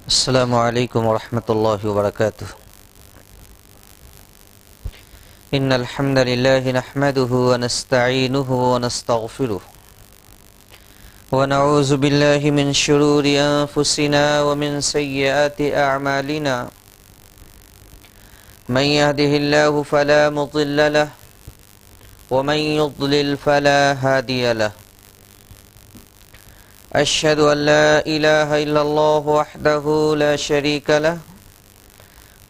السلام علیکم ورحمۃ اللہ وبرکاتہ ان الحمد للہ نحمده ونستعینه ونستغفره ونعوذ باللہ من شرور انفسنا ومن سیئات اعمالنا من يهده الله فلا مضل له ومن يضلل فلا هادي له أشهد أن لا إله إلا الله وحده لا شريك له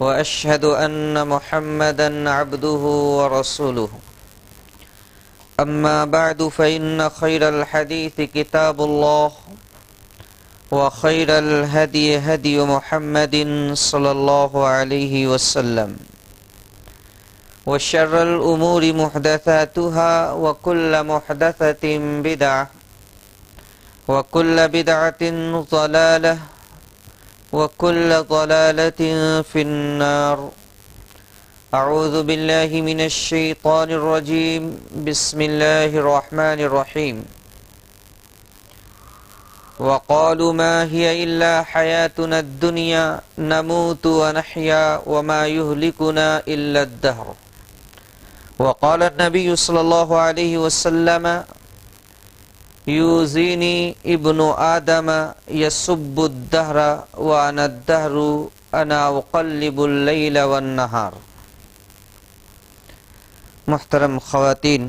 وأشهد أن محمدا عبده ورسوله أما بعد فإن خير الحديث كتاب الله وخير الهدي هدي محمد صلى الله عليه وسلم وشر الأمور محدثاتها وكل محدثة بدعة وكل بدعة ضلالة وكل ضلالة في النار أعوذ بالله من الشيطان الرجيم بسم الله الرحمن الرحيم وقالوا ما هي إلا حياتنا الدنيا نموت ونحيا وما يهلكنا إلا الدهر وقال النبي صلى الله عليه وسلم یوزینی ابن آدم یسب الدہر وانا الدہر انا اقلب اللیل والنہار۔ محترم خواتین،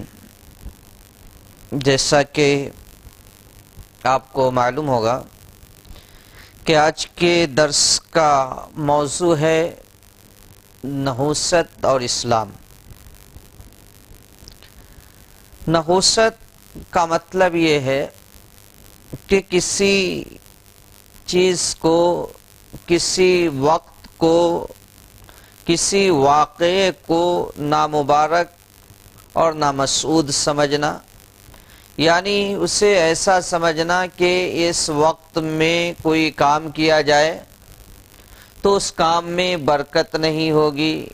جیسا کہ آپ کو معلوم ہوگا کہ آج کے درس کا موضوع ہے نحوست اور اسلام۔ نحوست کا مطلب یہ ہے کہ کسی چیز کو، کسی وقت کو، کسی واقعے کو نامبارک اور نامسعود سمجھنا، یعنی اسے ایسا سمجھنا کہ اس وقت میں کوئی کام کیا جائے تو اس کام میں برکت نہیں ہوگی،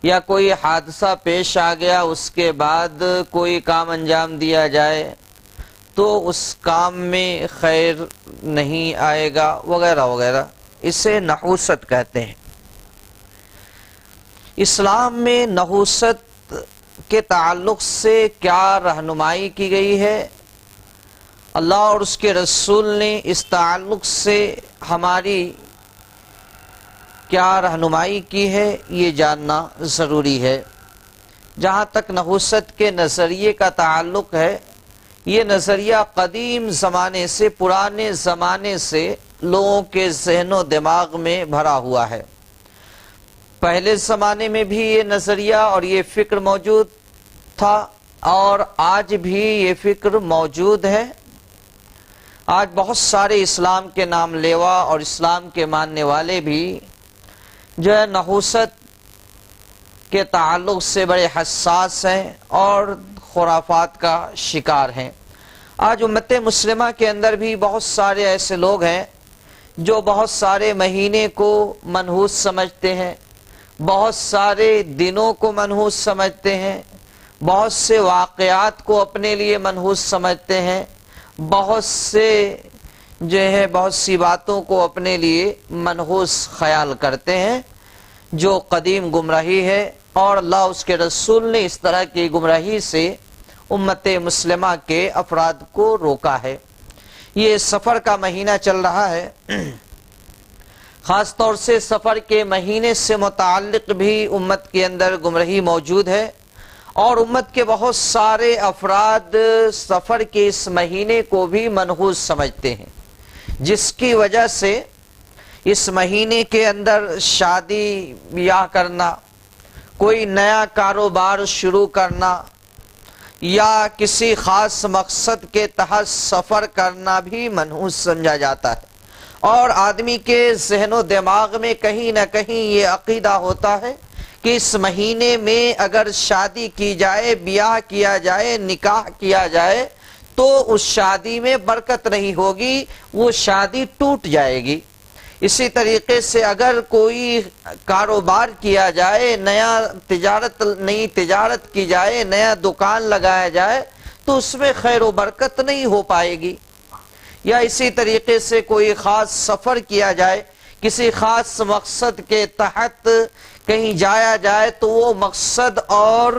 یا کوئی حادثہ پیش آ گیا اس کے بعد کوئی کام انجام دیا جائے تو اس کام میں خیر نہیں آئے گا، وغیرہ وغیرہ۔ اسے نحوست کہتے ہیں۔ اسلام میں نحوست کے تعلق سے کیا رہنمائی کی گئی ہے، اللہ اور اس کے رسول نے اس تعلق سے ہماری کیا رہنمائی کی ہے، یہ جاننا ضروری ہے۔ جہاں تک نحوست کے نظریے کا تعلق ہے، یہ نظریہ قدیم زمانے سے، پرانے زمانے سے لوگوں کے ذہن و دماغ میں بھرا ہوا ہے۔ پہلے زمانے میں بھی یہ نظریہ اور یہ فکر موجود تھا، اور آج بھی یہ فکر موجود ہے۔ آج بہت سارے اسلام کے نام لیوا اور اسلام کے ماننے والے بھی جو ہے نحوست کے تعلق سے بڑے حساس ہیں اور خرافات کا شکار ہیں۔ آج امت مسلمہ کے اندر بھی بہت سارے ایسے لوگ ہیں جو بہت سارے مہینے کو منحوس سمجھتے ہیں، بہت سارے دنوں کو منحوس سمجھتے ہیں، بہت سے واقعات کو اپنے لیے منحوس سمجھتے ہیں، بہت سی باتوں کو اپنے لیے منحوس خیال کرتے ہیں، جو قدیم گمراہی ہے، اور اللہ اس کے رسول نے اس طرح کی گمراہی سے امت مسلمہ کے افراد کو روکا ہے۔ یہ سفر کا مہینہ چل رہا ہے، خاص طور سے سفر کے مہینے سے متعلق بھی امت کے اندر گمراہی موجود ہے، اور امت کے بہت سارے افراد سفر کے اس مہینے کو بھی منحوس سمجھتے ہیں، جس کی وجہ سے اس مہینے کے اندر شادی بیاہ کرنا، کوئی نیا کاروبار شروع کرنا، یا کسی خاص مقصد کے تحت سفر کرنا بھی منحوس سمجھا جاتا ہے، اور آدمی کے ذہن و دماغ میں کہیں نہ کہیں یہ عقیدہ ہوتا ہے کہ اس مہینے میں اگر شادی کی جائے، بیاہ کیا جائے، نکاح کیا جائے تو اس شادی میں برکت نہیں ہوگی، وہ شادی ٹوٹ جائے گی۔ اسی طریقے سے اگر کوئی کاروبار کیا جائے، نئی تجارت کی جائے، نیا دکان لگایا جائے تو اس میں خیر و برکت نہیں ہو پائے گی۔ یا اسی طریقے سے کوئی خاص سفر کیا جائے، کسی خاص مقصد کے تحت کہیں جایا جائے تو وہ مقصد اور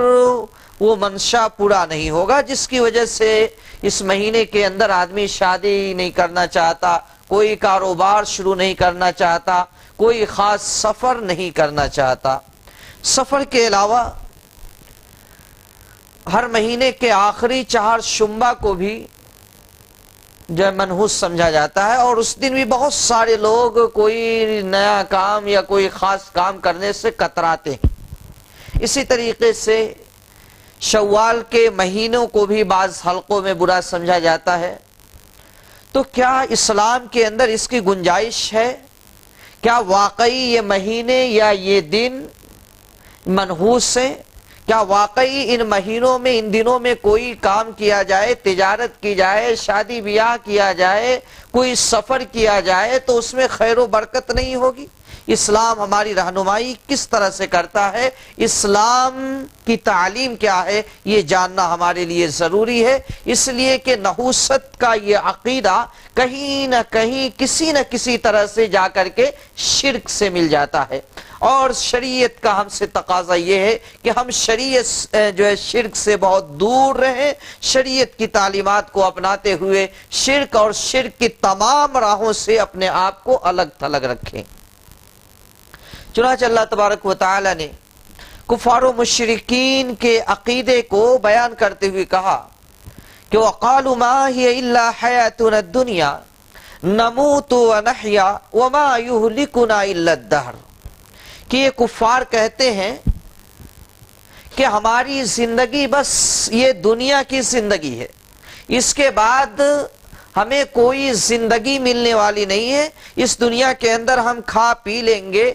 وہ منشا پورا نہیں ہوگا، جس کی وجہ سے اس مہینے کے اندر آدمی شادی نہیں کرنا چاہتا، کوئی کاروبار شروع نہیں کرنا چاہتا، کوئی خاص سفر نہیں کرنا چاہتا۔ سفر کے علاوہ ہر مہینے کے آخری 4 شنبہ کو بھی جو منحوس سمجھا جاتا ہے، اور اس دن بھی بہت سارے لوگ کوئی نیا کام یا کوئی خاص کام کرنے سے کتراتے ہیں۔ اسی طریقے سے شوال کے مہینوں کو بھی بعض حلقوں میں برا سمجھا جاتا ہے۔ تو کیا اسلام کے اندر اس کی گنجائش ہے؟ کیا واقعی یہ مہینے یا یہ دن منحوس ہیں؟ کیا واقعی ان مہینوں میں، ان دنوں میں کوئی کام کیا جائے، تجارت کی جائے، شادی بیاہ کیا جائے، کوئی سفر کیا جائے تو اس میں خیر و برکت نہیں ہوگی؟ اسلام ہماری رہنمائی کس طرح سے کرتا ہے، اسلام کی تعلیم کیا ہے، یہ جاننا ہمارے لیے ضروری ہے، اس لیے کہ نحوست کا یہ عقیدہ کہیں نہ کہیں کسی نہ کسی طرح سے جا کر کے شرک سے مل جاتا ہے، اور شریعت کا ہم سے تقاضا یہ ہے کہ ہم شریعت جو ہے شرک سے بہت دور رہیں، شریعت کی تعلیمات کو اپناتے ہوئے شرک اور شرک کی تمام راہوں سے اپنے آپ کو الگ تھلگ رکھیں۔ چنانچہ اللہ تبارک و تعالی نے کفار و مشرکین کے عقیدے کو بیان کرتے ہوئے کہا کہ وَقَالُوا مَا هِيَ إِلَّا حَيَاتُنَا الدُّنْيَا نَمُوتُ وَنَحْيَا وَمَا يُهْلِكُنَا إِلَّا الدَّهْرُ، کہ یہ کفار کہتے ہیں کہ ہماری زندگی بس یہ دنیا کی زندگی ہے، اس کے بعد ہمیں کوئی زندگی ملنے والی نہیں ہے، اس دنیا کے اندر ہم کھا پی لیں گے،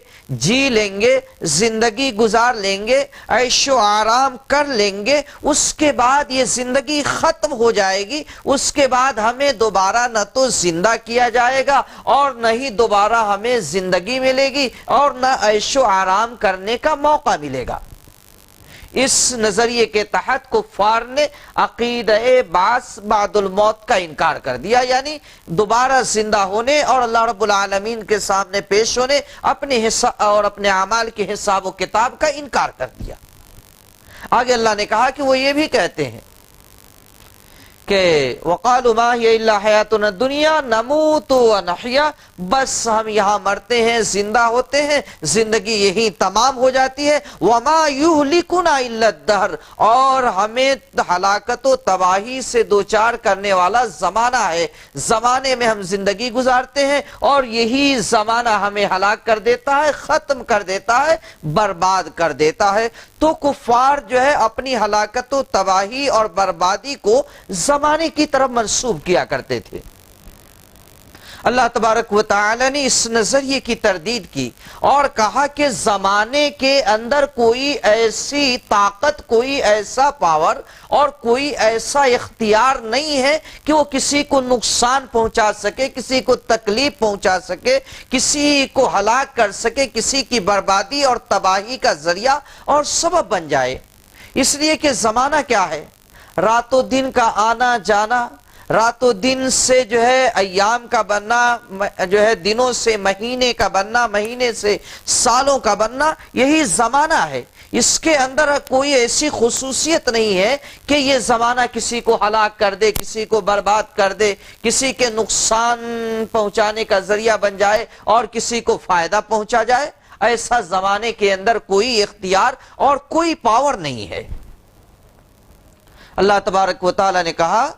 جی لیں گے، زندگی گزار لیں گے، عیش و آرام کر لیں گے، اس کے بعد یہ زندگی ختم ہو جائے گی، اس کے بعد ہمیں دوبارہ نہ تو زندہ کیا جائے گا اور نہ ہی دوبارہ ہمیں زندگی ملے گی اور نہ عیش و آرام کرنے کا موقع ملے گا۔ اس نظریے کے تحت کفار نے عقیدہ بعث بعد الموت کا انکار کر دیا، یعنی دوبارہ زندہ ہونے اور اللہ رب العالمین کے سامنے پیش ہونے، اپنے حساب اور اپنے اعمال کے حساب و کتاب کا انکار کر دیا۔ آگے اللہ نے کہا کہ وہ یہ بھی کہتے ہیں کہ وَقَالُوا مَا هِيَ إِلَّا حَيَاتُنَا الدُّنْيَا نَمُوتُ وَنَحْيَا، بس ہم یہاں مرتے ہیں، زندہ ہوتے ہیں، زندگی یہی تمام ہو جاتی ہے، وَمَا يُهْلِكُنَا إِلَّا الدَّهْرُ، اور ہمیں ہلاکت و تباہی سے دوچار کرنے والا زمانہ ہے، زمانے میں ہم زندگی گزارتے ہیں اور یہی زمانہ ہمیں ہلاک کر دیتا ہے، ختم کر دیتا ہے، برباد کر دیتا ہے۔ تو کفار جو ہے اپنی ہلاکت و تباہی اور بربادی کو زمانے کی طرف منسوب کیا کرتے تھے۔ اللہ تبارک و تعالی نے اس نظریے کی تردید کی اور کہا کہ زمانے کے اندر کوئی ایسی طاقت، کوئی ایسا پاور اور کوئی ایسا اختیار نہیں ہے کہ وہ کسی کو نقصان پہنچا سکے، کسی کو تکلیف پہنچا سکے، کسی کو ہلاک کر سکے، کسی کی بربادی اور تباہی کا ذریعہ اور سبب بن جائے۔ اس لیے کہ زمانہ کیا ہے؟ رات و دن کا آنا جانا، رات و دن سے جو ہے ایام کا بننا، جو ہے دنوں سے مہینے کا بننا، مہینے سے سالوں کا بننا، یہی زمانہ ہے۔ اس کے اندر کوئی ایسی خصوصیت نہیں ہے کہ یہ زمانہ کسی کو ہلاک کر دے، کسی کو برباد کر دے، کسی کے نقصان پہنچانے کا ذریعہ بن جائے اور کسی کو فائدہ پہنچا جائے۔ ایسا زمانے کے اندر کوئی اختیار اور کوئی پاور نہیں ہے۔ اللہ تبارک و تعالی نے کہا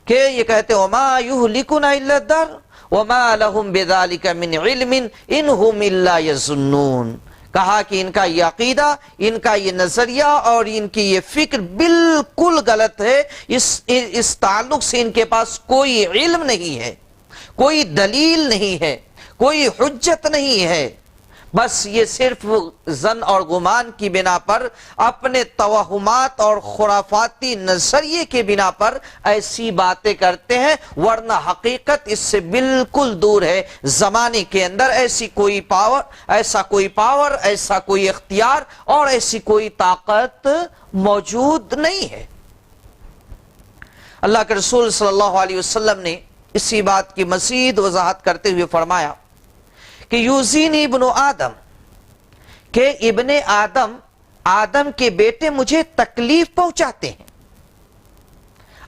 کہ یہ کہتے وَمَا يُهْلِكُنَا إِلَّا الدَّهْرُ وَمَا لَهُمْ بِذَلِكَ مِنْ عِلْمٍ إِنْ هُمْ إِلَّا يَظُنُّونَ، کہا کہ ان کا یہ عقیدہ، ان کا یہ نظریہ اور ان کی یہ فکر بالکل غلط ہے، اس تعلق سے ان کے پاس کوئی علم نہیں ہے، کوئی دلیل نہیں ہے، کوئی حجت نہیں ہے، بس یہ صرف ظن اور گمان کی بنا پر، اپنے توہمات اور خرافاتی نظریے کے بنا پر ایسی باتیں کرتے ہیں، ورنہ حقیقت اس سے بالکل دور ہے۔ زمانے کے اندر ایسا کوئی پاور، ایسا کوئی اختیار اور ایسی کوئی طاقت موجود نہیں ہے۔ اللہ کے رسول صلی اللہ علیہ وسلم نے اسی بات کی مزید وضاحت کرتے ہوئے فرمایا کہ یوزینی ابن آدم، کہ ابن آدم، آدم کے بیٹے مجھے تکلیف پہنچاتے ہیں،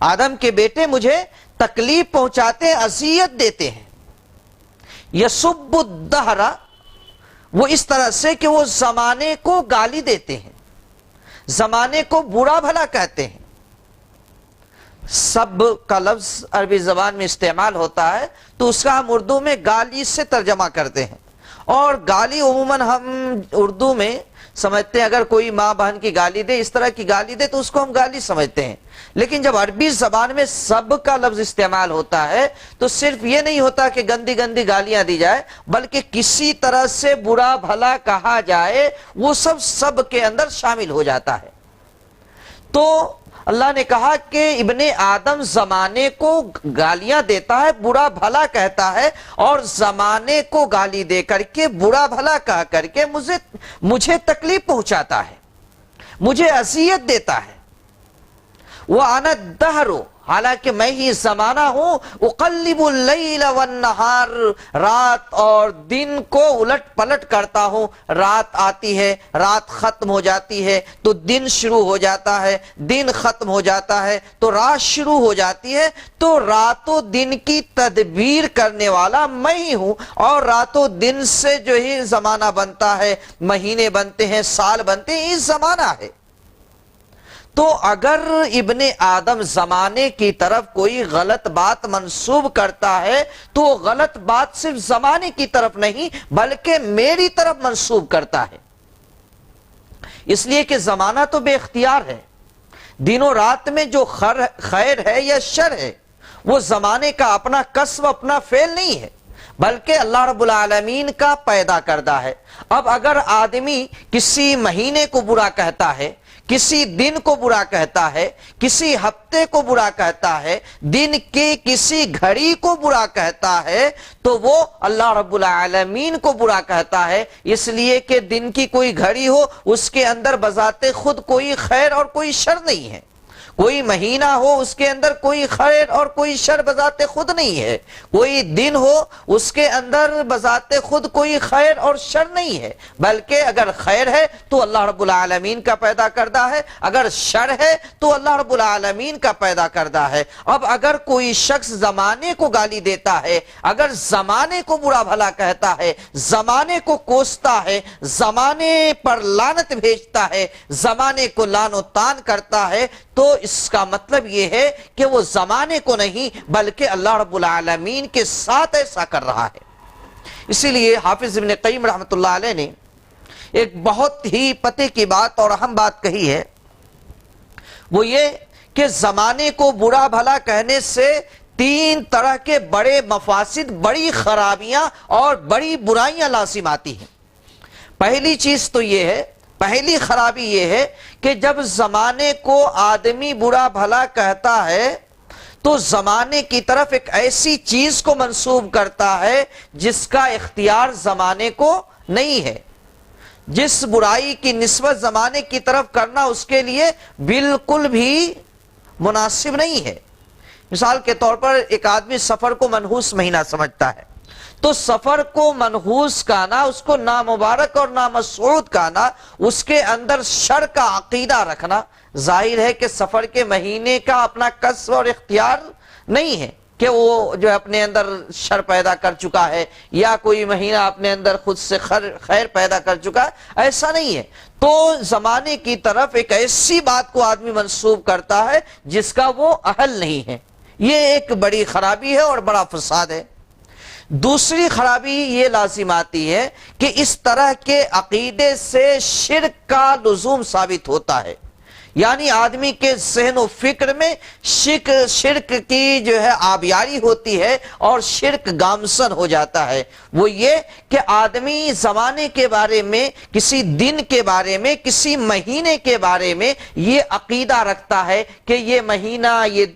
آدم کے بیٹے مجھے تکلیف پہنچاتے ہیں، اذیت دیتے ہیں۔ یسب الدہر، وہ اس طرح سے کہ وہ زمانے کو گالی دیتے ہیں، زمانے کو برا بھلا کہتے ہیں۔ سب کا لفظ عربی زبان میں استعمال ہوتا ہے تو اس کا ہم اردو میں گالی سے ترجمہ کرتے ہیں، اور گالی عموماً ہم اردو میں سمجھتے ہیں، اگر کوئی ماں بہن کی گالی دے، اس طرح کی گالی دے تو اس کو ہم گالی سمجھتے ہیں۔ لیکن جب عربی زبان میں سب کا لفظ استعمال ہوتا ہے تو صرف یہ نہیں ہوتا کہ گندی گندی گالیاں دی جائے، بلکہ کسی طرح سے برا بھلا کہا جائے، وہ سب کے اندر شامل ہو جاتا ہے۔ تو اللہ نے کہا کہ ابن آدم زمانے کو گالیاں دیتا ہے، برا بھلا کہتا ہے، اور زمانے کو گالی دے کر کے، برا بھلا کہہ کر کے مجھے تکلیف پہنچاتا ہے، مجھے اذیت دیتا ہے۔ وَأَنَا الدَّهْرُ، حالانکہ میں ہی زمانہ ہوں، اقلب اللیل والنہار، رات اور دن کو الٹ پلٹ کرتا ہوں، رات آتی ہے، رات ختم ہو جاتی ہے تو دن شروع ہو جاتا ہے، دن ختم ہو جاتا ہے تو رات شروع ہو جاتی ہے، تو رات و دن کی تدبیر کرنے والا میں ہی ہوں، اور رات و دن سے جو ہی زمانہ بنتا ہے، مہینے بنتے ہیں، سال بنتے ہیں، یہ زمانہ ہے۔ تو اگر ابن آدم زمانے کی طرف کوئی غلط بات منسوب کرتا ہے تو غلط بات صرف زمانے کی طرف نہیں بلکہ میری طرف منسوب کرتا ہے، اس لیے کہ زمانہ تو بے اختیار ہے۔ دن و رات میں جو خیر ہے یا شر ہے وہ زمانے کا اپنا کسب، اپنا فعل نہیں ہے، بلکہ اللہ رب العالمین کا پیدا کردہ ہے۔ اب اگر آدمی کسی مہینے کو برا کہتا ہے، کسی دن کو برا کہتا ہے، کسی ہفتے کو برا کہتا ہے، دن کی کسی گھڑی کو برا کہتا ہے، تو وہ اللہ رب العالمین کو برا کہتا ہے، اس لیے کہ دن کی کوئی گھڑی ہو، اس کے اندر بذات خود کوئی خیر اور کوئی شر نہیں ہے، کوئی مہینہ ہو اس کے اندر کوئی خیر اور کوئی شر بذات خود نہیں ہے، کوئی دن ہو اس کے اندر بذات خود کوئی خیر اور شر نہیں ہے، بلکہ اگر خیر ہے تو اللہ رب العالمین کا پیدا کردہ ہے، اگر شر ہے تو اللہ رب العالمین کا پیدا کردہ ہے۔ اب اگر کوئی شخص زمانے کو گالی دیتا ہے، اگر زمانے کو برا بھلا کہتا ہے، زمانے کو کوستا ہے، زمانے پر لعنت بھیجتا ہے، زمانے کو لعن و طعن کرتا ہے، تو اس کا مطلب یہ ہے کہ وہ زمانے کو نہیں بلکہ اللہ رب العالمین کے ساتھ ایسا کر رہا ہے۔ اسی لیے حافظ ابن قیم رحمۃ اللہ علیہ نے ایک بہت ہی پتے کی بات اور اہم بات کہی ہے، وہ یہ کہ زمانے کو برا بھلا کہنے سے تین طرح کے بڑے مفاسد، بڑی خرابیاں اور بڑی برائیاں لازم آتی ہیں۔ پہلی چیز تو یہ ہے، پہلی خرابی یہ ہے کہ جب زمانے کو آدمی برا بھلا کہتا ہے تو زمانے کی طرف ایک ایسی چیز کو منسوب کرتا ہے جس کا اختیار زمانے کو نہیں ہے، جس برائی کی نسبت زمانے کی طرف کرنا اس کے لیے بالکل بھی مناسب نہیں ہے۔ مثال کے طور پر ایک آدمی سفر کو منحوس مہینہ سمجھتا ہے، تو سفر کو منحوس کہنا، اس کو نامبارک اور نامسعود کہنا، اس کے اندر شر کا عقیدہ رکھنا، ظاہر ہے کہ سفر کے مہینے کا اپنا قصد اور اختیار نہیں ہے کہ وہ جو اپنے اندر شر پیدا کر چکا ہے یا کوئی مہینہ اپنے اندر خود سے خیر پیدا کر چکا ہے، ایسا نہیں ہے۔ تو زمانے کی طرف ایک ایسی بات کو آدمی منسوب کرتا ہے جس کا وہ اہل نہیں ہے، یہ ایک بڑی خرابی ہے اور بڑا فساد ہے۔ دوسری خرابی یہ لازم آتی ہے کہ اس طرح کے عقیدے سے شرک کا لزوم ثابت ہوتا ہے، یعنی آدمی کے ذہن و فکر میں شرک کی جو ہے آبیاری ہوتی ہے اور شرک گامزن ہو جاتا ہے۔ وہ یہ کہ آدمی زمانے کے بارے میں، کسی دن کے بارے میں، کسی مہینے کے بارے میں یہ عقیدہ رکھتا ہے کہ یہ مہینہ، یہ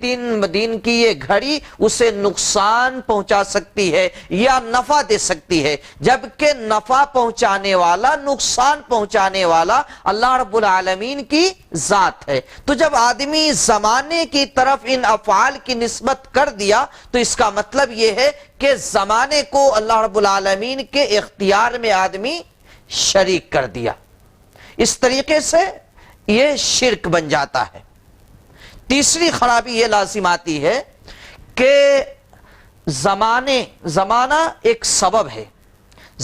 دن کی یہ گھڑی اسے نقصان پہنچا سکتی ہے یا نفع دے سکتی ہے، جبکہ نفع پہنچانے والا، نقصان پہنچانے والا اللہ رب العالمین کی ذات ذات ہے۔ تو جب آدمی زمانے کی طرف ان افعال کی نسبت کر دیا تو اس کا مطلب یہ ہے کہ زمانے کو اللہ رب العالمین کے اختیار میں آدمی شریک کر دیا۔ اس طریقے سے یہ شرک بن جاتا ہے۔ تیسری خرابی یہ لازم آتی ہے کہ زمانہ ایک سبب ہے،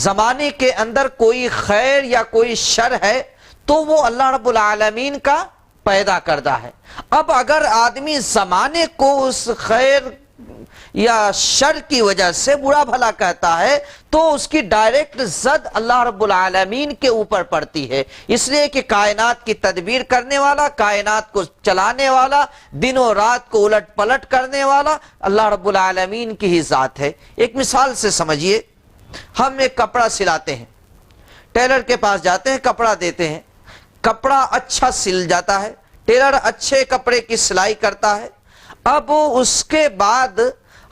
زمانے کے اندر کوئی خیر یا کوئی شر ہے تو وہ اللہ رب العالمین کا پیدا کردہ ہے۔ اب اگر آدمی زمانے کو اس خیر یا شر کی وجہ سے برا بھلا کہتا ہے تو اس کی ڈائریکٹ زد اللہ رب العالمین کے اوپر پڑتی ہے، اس لیے کہ کائنات کی تدبیر کرنے والا، کائنات کو چلانے والا، دن و رات کو الٹ پلٹ کرنے والا اللہ رب العالمین کی ہی ذات ہے۔ ایک مثال سے سمجھیے، ہم ایک کپڑا سلاتے ہیں، ٹیلر کے پاس جاتے ہیں، کپڑا دیتے ہیں، کپڑا اچھا سل جاتا ہے، ٹیلر اچھے کپڑے کی سلائی کرتا ہے۔ اب اس کے بعد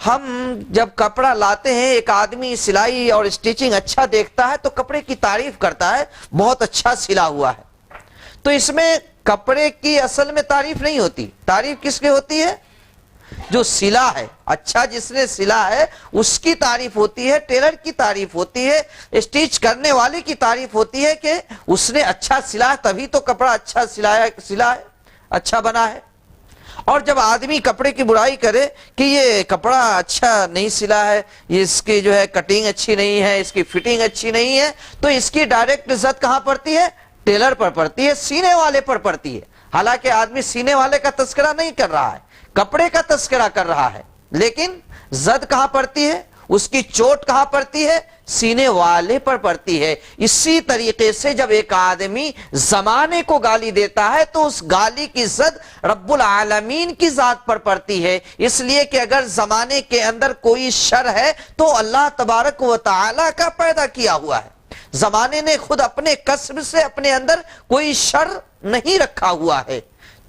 ہم جب کپڑا لاتے ہیں، ایک آدمی سلائی اور سٹیچنگ اچھا دیکھتا ہے تو کپڑے کی تعریف کرتا ہے، بہت اچھا سلا ہوا ہے۔ تو اس میں کپڑے کی اصل میں تعریف نہیں ہوتی، تعریف کس کی ہوتی ہے؟ جو سلا ہے، اچھا جس نے سلا ہے اس کی تعریف ہوتی ہے، ٹیلر کی تعریف ہوتی ہے، اسٹیچ کرنے والے کی تعریف ہوتی ہے کہ اس نے اچھا سلا ہے، تبھی تو کپڑا اچھا سلا ہے، اچھا بنا ہے۔ اور جب آدمی کپڑے کی برائی کرے کہ یہ کپڑا اچھا نہیں سلا ہے، یہ اس کی جو ہے کٹنگ اچھی نہیں ہے، اس کی فٹنگ اچھی نہیں ہے، تو اس کی ڈائریکٹ عزت کہاں پڑتی ہے؟ ٹیلر پر پڑتی ہے، سینے والے پر پڑتی ہے۔ حالانکہ آدمی سینے والے کا تذکرہ نہیں کر رہا ہے، کپڑے کا تذکرہ کر رہا ہے، لیکن زد کہاں پڑتی ہے؟ اس کی چوٹ کہاں پڑتی ہے؟ سینے والے پر پڑتی ہے۔ اسی طریقے سے جب ایک آدمی زمانے کو گالی دیتا ہے تو اس گالی کی زد رب العالمین کی ذات پر پڑتی ہے، اس لیے کہ اگر زمانے کے اندر کوئی شر ہے تو اللہ تبارک و تعالی کا پیدا کیا ہوا ہے۔ زمانے نے خود اپنے کسب سے اپنے اندر کوئی شر نہیں رکھا ہوا ہے۔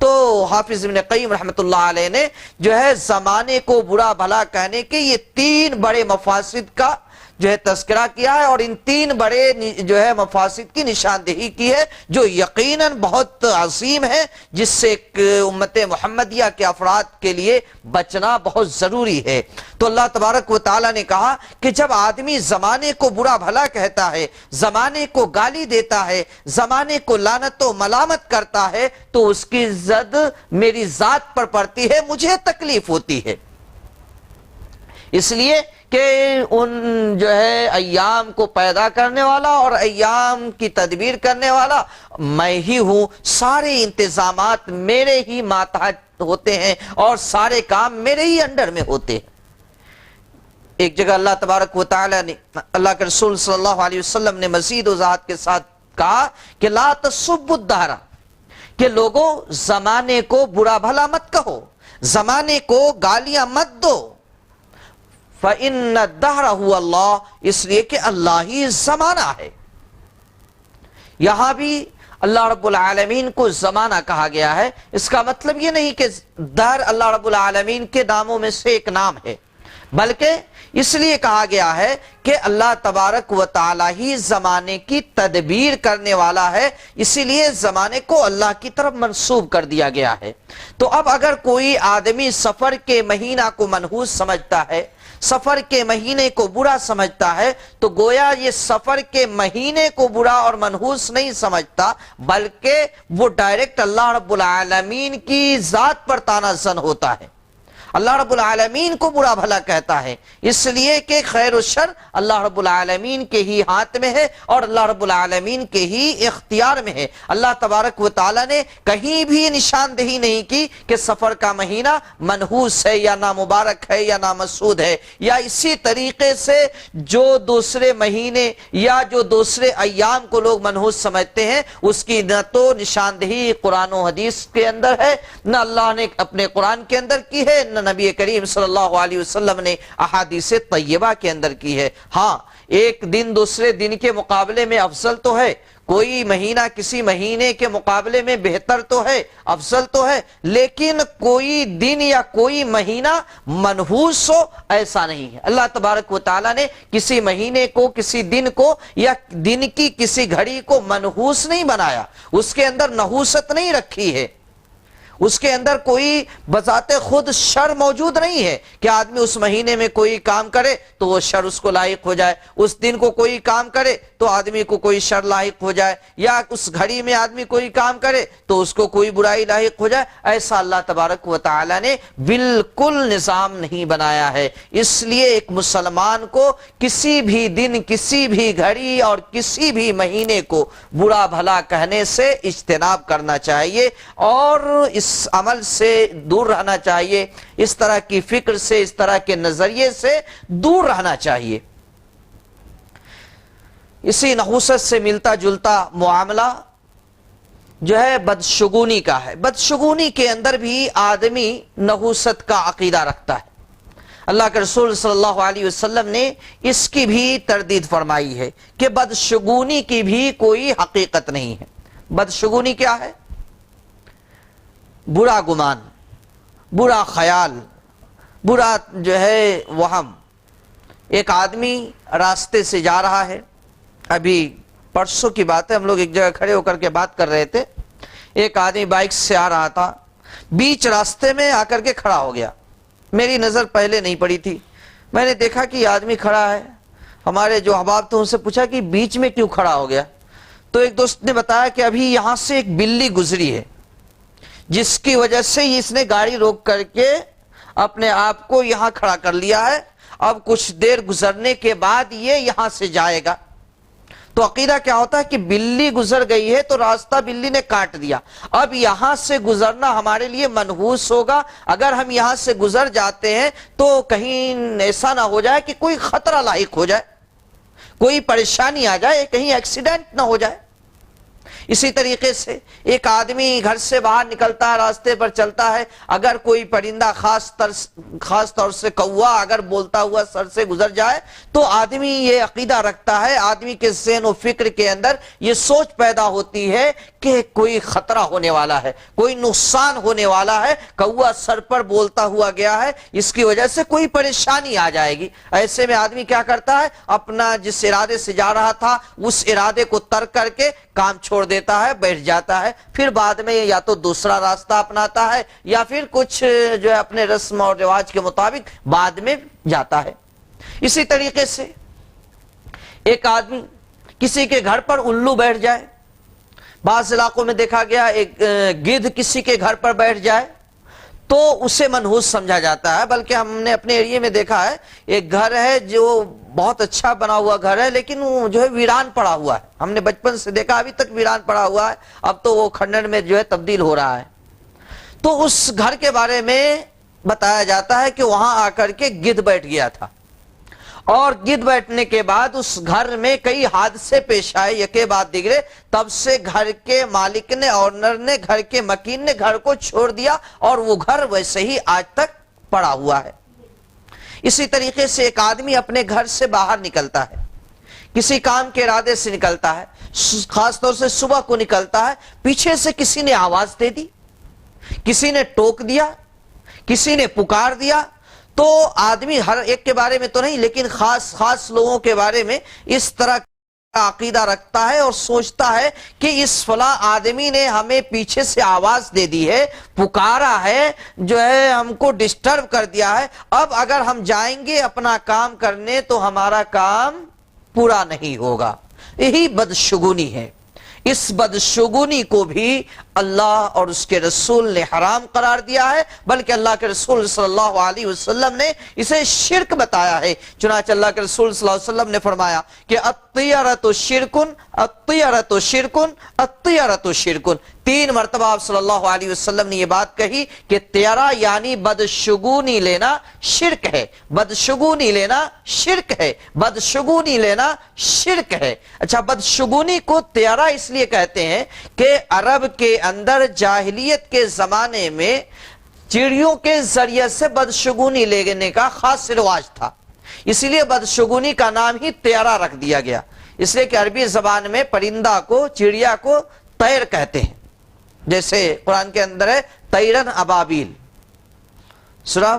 تو حافظ ابن قیم رحمۃ اللہ علیہ نے جو ہے زمانے کو برا بھلا کہنے کے یہ 3 بڑے مفاسد کا جو ہے تذکرہ کیا ہے، اور ان 3 بڑے جو ہے مفاسد کی نشاندہی کی ہے جو یقیناً بہت عظیم ہے، جس سے ایک امت محمدیہ کے افراد کے لیے بچنا بہت ضروری ہے۔ تو اللہ تبارک و تعالیٰ نے کہا کہ جب آدمی زمانے کو برا بھلا کہتا ہے، زمانے کو گالی دیتا ہے، زمانے کو لعنت و ملامت کرتا ہے تو اس کی زد میری ذات پر پڑتی ہے، مجھے تکلیف ہوتی ہے، اس لیے کہ ان جو ہے ایام کو پیدا کرنے والا اور ایام کی تدبیر کرنے والا میں ہی ہوں، سارے انتظامات میرے ہی ماتحت ہوتے ہیں اور سارے کام میرے ہی انڈر میں ہوتے ہیں۔ ایک جگہ اللہ تبارک و تعالی نے، اللہ کے رسول صلی اللہ علیہ وسلم نے مزید وضاحت کے ساتھ کہا کہ لا تسبوا الدہر، کہ لوگوں زمانے کو برا بھلا مت کہو، زمانے کو گالیاں مت دو، فَإِنَّ الدَّهْرَ هُوَ اللَّهُ، اس لیے کہ اللہ ہی زمانہ ہے۔ یہاں بھی اللہ رب العالمین کو زمانہ کہا گیا ہے، اس کا مطلب یہ نہیں کہ دہر اللہ رب العالمین کے ناموں میں سے ایک نام ہے، بلکہ اس لیے کہا گیا ہے کہ اللہ تبارک و تعالی ہی زمانے کی تدبیر کرنے والا ہے، اسی لیے زمانے کو اللہ کی طرف منسوب کر دیا گیا ہے۔ تو اب اگر کوئی آدمی سفر کے مہینہ کو منحوس سمجھتا ہے، سفر کے مہینے کو برا سمجھتا ہے، تو گویا یہ سفر کے مہینے کو برا اور منحوس نہیں سمجھتا، بلکہ وہ ڈائریکٹ اللہ رب العالمین کی ذات پر طعنہ زن ہوتا ہے، اللہ رب العالمین کو برا بھلا کہتا ہے، اس لیے کہ خیر و شر اللہ رب العالمین کے ہی ہاتھ میں ہے اور اللہ رب العالمین کے ہی اختیار میں ہے۔ اللہ تبارک و تعالی نے کہیں بھی نشاندہی نہیں کی کہ سفر کا مہینہ منحوس ہے یا نامبارک ہے یا نامسعود ہے، یا اسی طریقے سے جو دوسرے مہینے یا جو دوسرے ایام کو لوگ منحوس سمجھتے ہیں اس کی نہ تو نشاندہی قرآن و حدیث کے اندر ہے، نہ اللہ نے اپنے قرآن کے اندر کی ہے، نہ نبی کریم صلی اللہ علیہ وسلم نے احادیث طیبہ کے اندر کی ہے۔ ہاں، ایک دن دوسرے دن کے مقابلے میں افضل تو ہے، کوئی مہینہ کسی مہینے کے مقابلے میں بہتر تو ہے، افضل تو ہے، لیکن کوئی دن یا کوئی مہینہ منحوس ہو ایسا نہیں ہے۔ اللہ تبارک و تعالیٰ نے کسی مہینے کو، کسی دن کو یا دن کی کسی گھڑی کو منحوس نہیں بنایا، اس کے اندر نحوست نہیں رکھی ہے۔ اس کے اندر کوئی بذات خود شر موجود نہیں ہے کہ آدمی اس مہینے میں کوئی کام کرے تو وہ شر اس کو لاحق ہو جائے، اس دن کو کوئی کام کرے تو آدمی کو کوئی شر لاحق ہو جائے، یا اس گھڑی میں آدمی کوئی کام کرے تو اس کو کوئی برائی لاحق ہو جائے۔ ایسا اللہ تبارک و تعالی نے بالکل نظام نہیں بنایا ہے۔ اس لیے ایک مسلمان کو کسی بھی دن، کسی بھی گھڑی اور کسی بھی مہینے کو برا بھلا کہنے سے اجتناب کرنا چاہیے اور اس عمل سے دور رہنا چاہیے، اس طرح کی فکر سے، اس طرح کے نظریے سے دور رہنا چاہیے۔ اسی نحوست سے ملتا جلتا معاملہ جو ہے بدشگونی کا ہے۔ بدشگونی کے اندر بھی آدمی نحوست کا عقیدہ رکھتا ہے۔ اللہ کے رسول صلی اللہ علیہ وسلم نے اس کی بھی تردید فرمائی ہے کہ بدشگونی کی بھی کوئی حقیقت نہیں ہے۔ بدشگونی کیا ہے؟ برا گمان، برا خیال، برا جو ہے وہم۔ ایک آدمی راستے سے جا رہا ہے، ابھی پرسوں کی بات ہے، ہم لوگ ایک جگہ کھڑے ہو کر کے بات کر رہے تھے، ایک آدمی بائک سے آ رہا تھا، بیچ راستے میں آ کر کے کھڑا ہو گیا۔ میری نظر پہلے نہیں پڑی تھی، میں نے دیکھا کہ یہ آدمی کھڑا ہے، ہمارے جو احباب تھے ان سے پوچھا کہ بیچ میں کیوں کھڑا ہو گیا؟ تو ایک دوست نے بتایا کہ ابھی یہاں سے ایک بلی گزری ہے جس کی وجہ سے اس نے گاڑی روک کر کے اپنے آپ کو یہاں کھڑا کر لیا ہے، اب کچھ دیر گزرنے کے بعد یہ یہاں سے جائے گا۔ تو عقیدہ کیا ہوتا ہے کہ بلی گزر گئی ہے تو راستہ بلی نے کاٹ دیا، اب یہاں سے گزرنا ہمارے لیے منحوس ہوگا، اگر ہم یہاں سے گزر جاتے ہیں تو کہیں ایسا نہ ہو جائے کہ کوئی خطرہ لاحق ہو جائے، کوئی پریشانی آ جائے، کہیں ایکسیڈنٹ نہ ہو جائے۔ اسی طریقے سے ایک آدمی گھر سے باہر نکلتا ہے، راستے پر چلتا ہے، اگر کوئی پرندہ خاص طور سے کوا اگر بولتا ہوا سر سے گزر جائے تو آدمی یہ عقیدہ رکھتا ہے، آدمی کے ذہن و فکر کے اندر یہ سوچ پیدا ہوتی ہے کہ کوئی خطرہ ہونے والا ہے، کوئی نقصان ہونے والا ہے، کوا سر پر بولتا ہوا گیا ہے، اس کی وجہ سے کوئی پریشانی آ جائے گی۔ ایسے میں آدمی کیا کرتا ہے؟ اپنا جس ارادے سے جا رہا تھا اس ارادے کو ترک کر کے کام چھوڑ دیتا ہے، بیٹھ جاتا ہے، پھر بعد میں یا تو دوسرا راستہ اپناتا ہے یا پھر کچھ جو ہے اپنے رسم اور رواج کے مطابق بعد میں جاتا ہے۔ اسی طریقے سے ایک آدمی کسی کے گھر پر الو بیٹھ جائے، بعض علاقوں میں دیکھا گیا ایک گدھ کسی کے گھر پر بیٹھ جائے تو اسے منحوس سمجھا جاتا ہے، بلکہ ہم نے اپنے ایریے میں دیکھا ہے ایک گھر ہے جو بہت اچھا بنا ہوا گھر ہے لیکن وہ جو ہے ویران پڑا ہوا ہے، ہم نے بچپن سے دیکھا ابھی تک ویران پڑا ہوا ہے، اب تو وہ کھنڈر میں جو ہے تبدیل ہو رہا ہے۔ تو اس گھر کے بارے میں بتایا جاتا ہے کہ وہاں آ کر کے گدھ بیٹھ گیا تھا، اور گدھ بیٹھنے کے بعد اس گھر میں کئی حادثے پیش آئے یکے بعد دیگرے، تب سے گھر کے مالک نے، آنر نے، گھر کے مکین نے گھر کو چھوڑ دیا اور وہ گھر ویسے ہی آج تک پڑا ہوا ہے۔ اسی طریقے سے ایک آدمی اپنے گھر سے باہر نکلتا ہے، کسی کام کے ارادے سے نکلتا ہے، خاص طور سے صبح کو نکلتا ہے، پیچھے سے کسی نے آواز دے دی، کسی نے ٹوک دیا، کسی نے پکار دیا، تو آدمی ہر ایک کے بارے میں تو نہیں لیکن خاص لوگوں کے بارے میں اس طرح کا عقیدہ رکھتا ہے اور سوچتا ہے کہ اس فلاں آدمی نے ہمیں پیچھے سے آواز دے دی ہے، پکارا ہے، جو ہے ہم کو ڈسٹرب کر دیا ہے، اب اگر ہم جائیں گے اپنا کام کرنے تو ہمارا کام پورا نہیں ہوگا۔ یہی بدشگونی ہے۔ اس بدشگونی کو بھی اللہ اور اس کے رسول نے حرام قرار دیا ہے، بلکہ اللہ کے رسول صلی اللہ علیہ وسلم نے اسے شرک بتایا ہے۔ چنانچہ اللہ کے رسول صلی اللہ علیہ وسلم نے فرمایا کہ الطیرۃ شرکن، الطیرۃ شرکن، الطیرۃ شرکن۔ 3 مرتبہ آپ صلی اللہ علیہ وسلم نے یہ بات کہی کہ طیرہ یعنی بدشگونی لینا شرک ہے، بدشگونی لینا شرک ہے، بدشگونی لینا شرک ہے۔ اچھا، بدشگونی کو طیرہ اس لیے کہتے ہیں کہ عرب کے اندر جاہلیت کے زمانے میں چڑیوں کے ذریعے سے بدشگونی لینے کا خاص رواج تھا، اسی لیے بدشگونی کا نام ہی طیرہ رکھ دیا گیا، اس لیے کہ عربی زبان میں پرندہ کو، چڑیا کو طیر کہتے ہیں۔ جیسے قرآن کے اندر ہے طیرن ابابیل، سورہ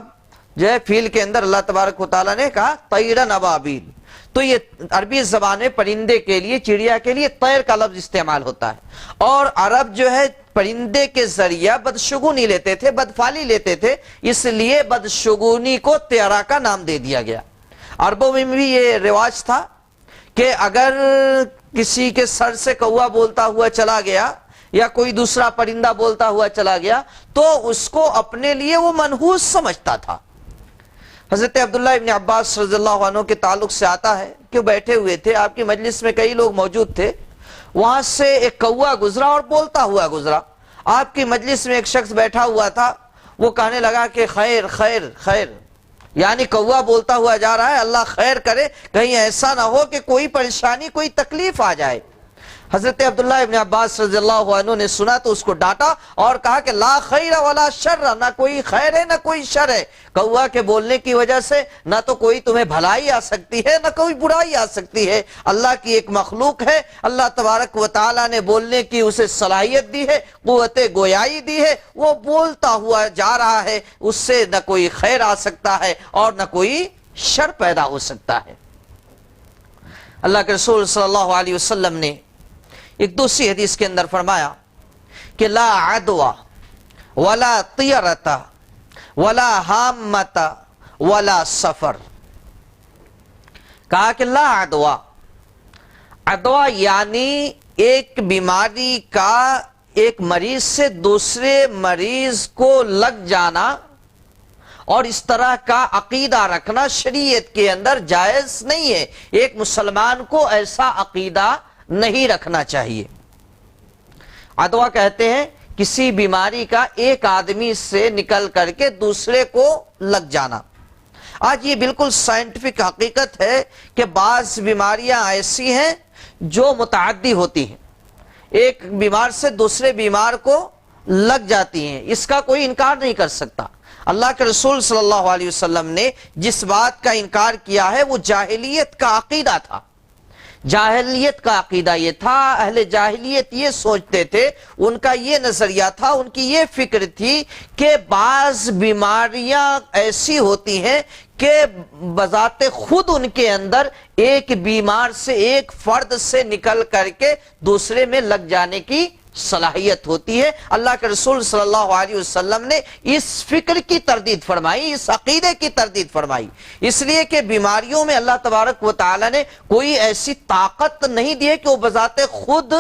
جو ہے فیل کے اندر اللہ تبارک و تعالیٰ نے کہا طیرن ابابیل، تو یہ عربی زبان میں پرندے کے لیے، چڑیا کے لیے طیر کا لفظ استعمال ہوتا ہے، اور عرب جو ہے پرندے کے ذریعہ بدشگونی لیتے تھے، بدفعلی لیتے تھے، اس لیے بدشگونی کو طیرا کا نام دے دیا گیا۔ عربوں میں بھی یہ رواج تھا کہ اگر کسی کے سر سے کوا بولتا ہوا چلا گیا یا کوئی دوسرا پرندہ بولتا ہوا چلا گیا تو اس کو اپنے لیے وہ منحوس سمجھتا تھا۔ حضرت عبداللہ ابن عباس رضی اللہ عنہ کے تعلق سے آتا ہے کہ بیٹھے ہوئے تھے، آپ کی مجلس میں کئی لوگ موجود تھے، وہاں سے ایک کوا گزرا اور بولتا ہوا گزرا۔ آپ کی مجلس میں ایک شخص بیٹھا ہوا تھا، وہ کہنے لگا کہ خیر خیر خیر، یعنی کوا بولتا ہوا جا رہا ہے، اللہ خیر کرے، کہیں ایسا نہ ہو کہ کوئی پریشانی، کوئی تکلیف آ جائے۔ حضرت عبداللہ ابن عباس رضی اللہ عنہ نے سنا تو اس کو ڈانٹا اور کہا کہ لا خیر ولا شر، نہ کوئی خیر ہے نہ کوئی شر ہے، کوا کے بولنے کی وجہ سے نہ تو کوئی تمہیں بھلائی آ سکتی ہے نہ کوئی برائی آ سکتی ہے، اللہ کی ایک مخلوق ہے، اللہ تبارک و تعالی نے بولنے کی اسے صلاحیت دی ہے، قوت گویائی دی ہے، وہ بولتا ہوا جا رہا ہے، اس سے نہ کوئی خیر آ سکتا ہے اور نہ کوئی شر پیدا ہو سکتا ہے۔ اللہ کے رسول صلی اللہ علیہ وسلم نے ایک دوسری حدیث کے اندر فرمایا کہ لا عدوى ولا طیرۃ ولا حامۃ ولا سفر، کہا کہ لا عدوى، عدوى یعنی ایک بیماری کا ایک مریض سے دوسرے مریض کو لگ جانا اور اس طرح کا عقیدہ رکھنا شریعت کے اندر جائز نہیں ہے، ایک مسلمان کو ایسا عقیدہ نہیں رکھنا چاہیے۔ عدوہ کہتے ہیں کسی بیماری کا ایک آدمی سے نکل کر کے دوسرے کو لگ جانا۔ آج یہ بالکل سائنٹیفک حقیقت ہے کہ بعض بیماریاں ایسی ہیں جو متعدی ہوتی ہیں، ایک بیمار سے دوسرے بیمار کو لگ جاتی ہیں، اس کا کوئی انکار نہیں کر سکتا۔ اللہ کے رسول صلی اللہ علیہ وسلم نے جس بات کا انکار کیا ہے وہ جاہلیت کا عقیدہ تھا۔ جاہلیت کا عقیدہ یہ تھا، اہل جاہلیت یہ سوچتے تھے، ان کا یہ نظریہ تھا، ان کی یہ فکر تھی کہ بعض بیماریاں ایسی ہوتی ہیں کہ بذات خود ان کے اندر ایک بیمار سے، ایک فرد سے نکل کر کے دوسرے میں لگ جانے کی صلاحیت ہوتی ہے۔ اللہ کے رسول صلی اللہ علیہ وسلم نے اس فکر کی تردید فرمائی، اس عقیدے کی تردید فرمائی، اس لیے کہ بیماریوں میں اللہ تبارک و تعالی نے کوئی ایسی طاقت نہیں دی ہے کہ وہ بذات خود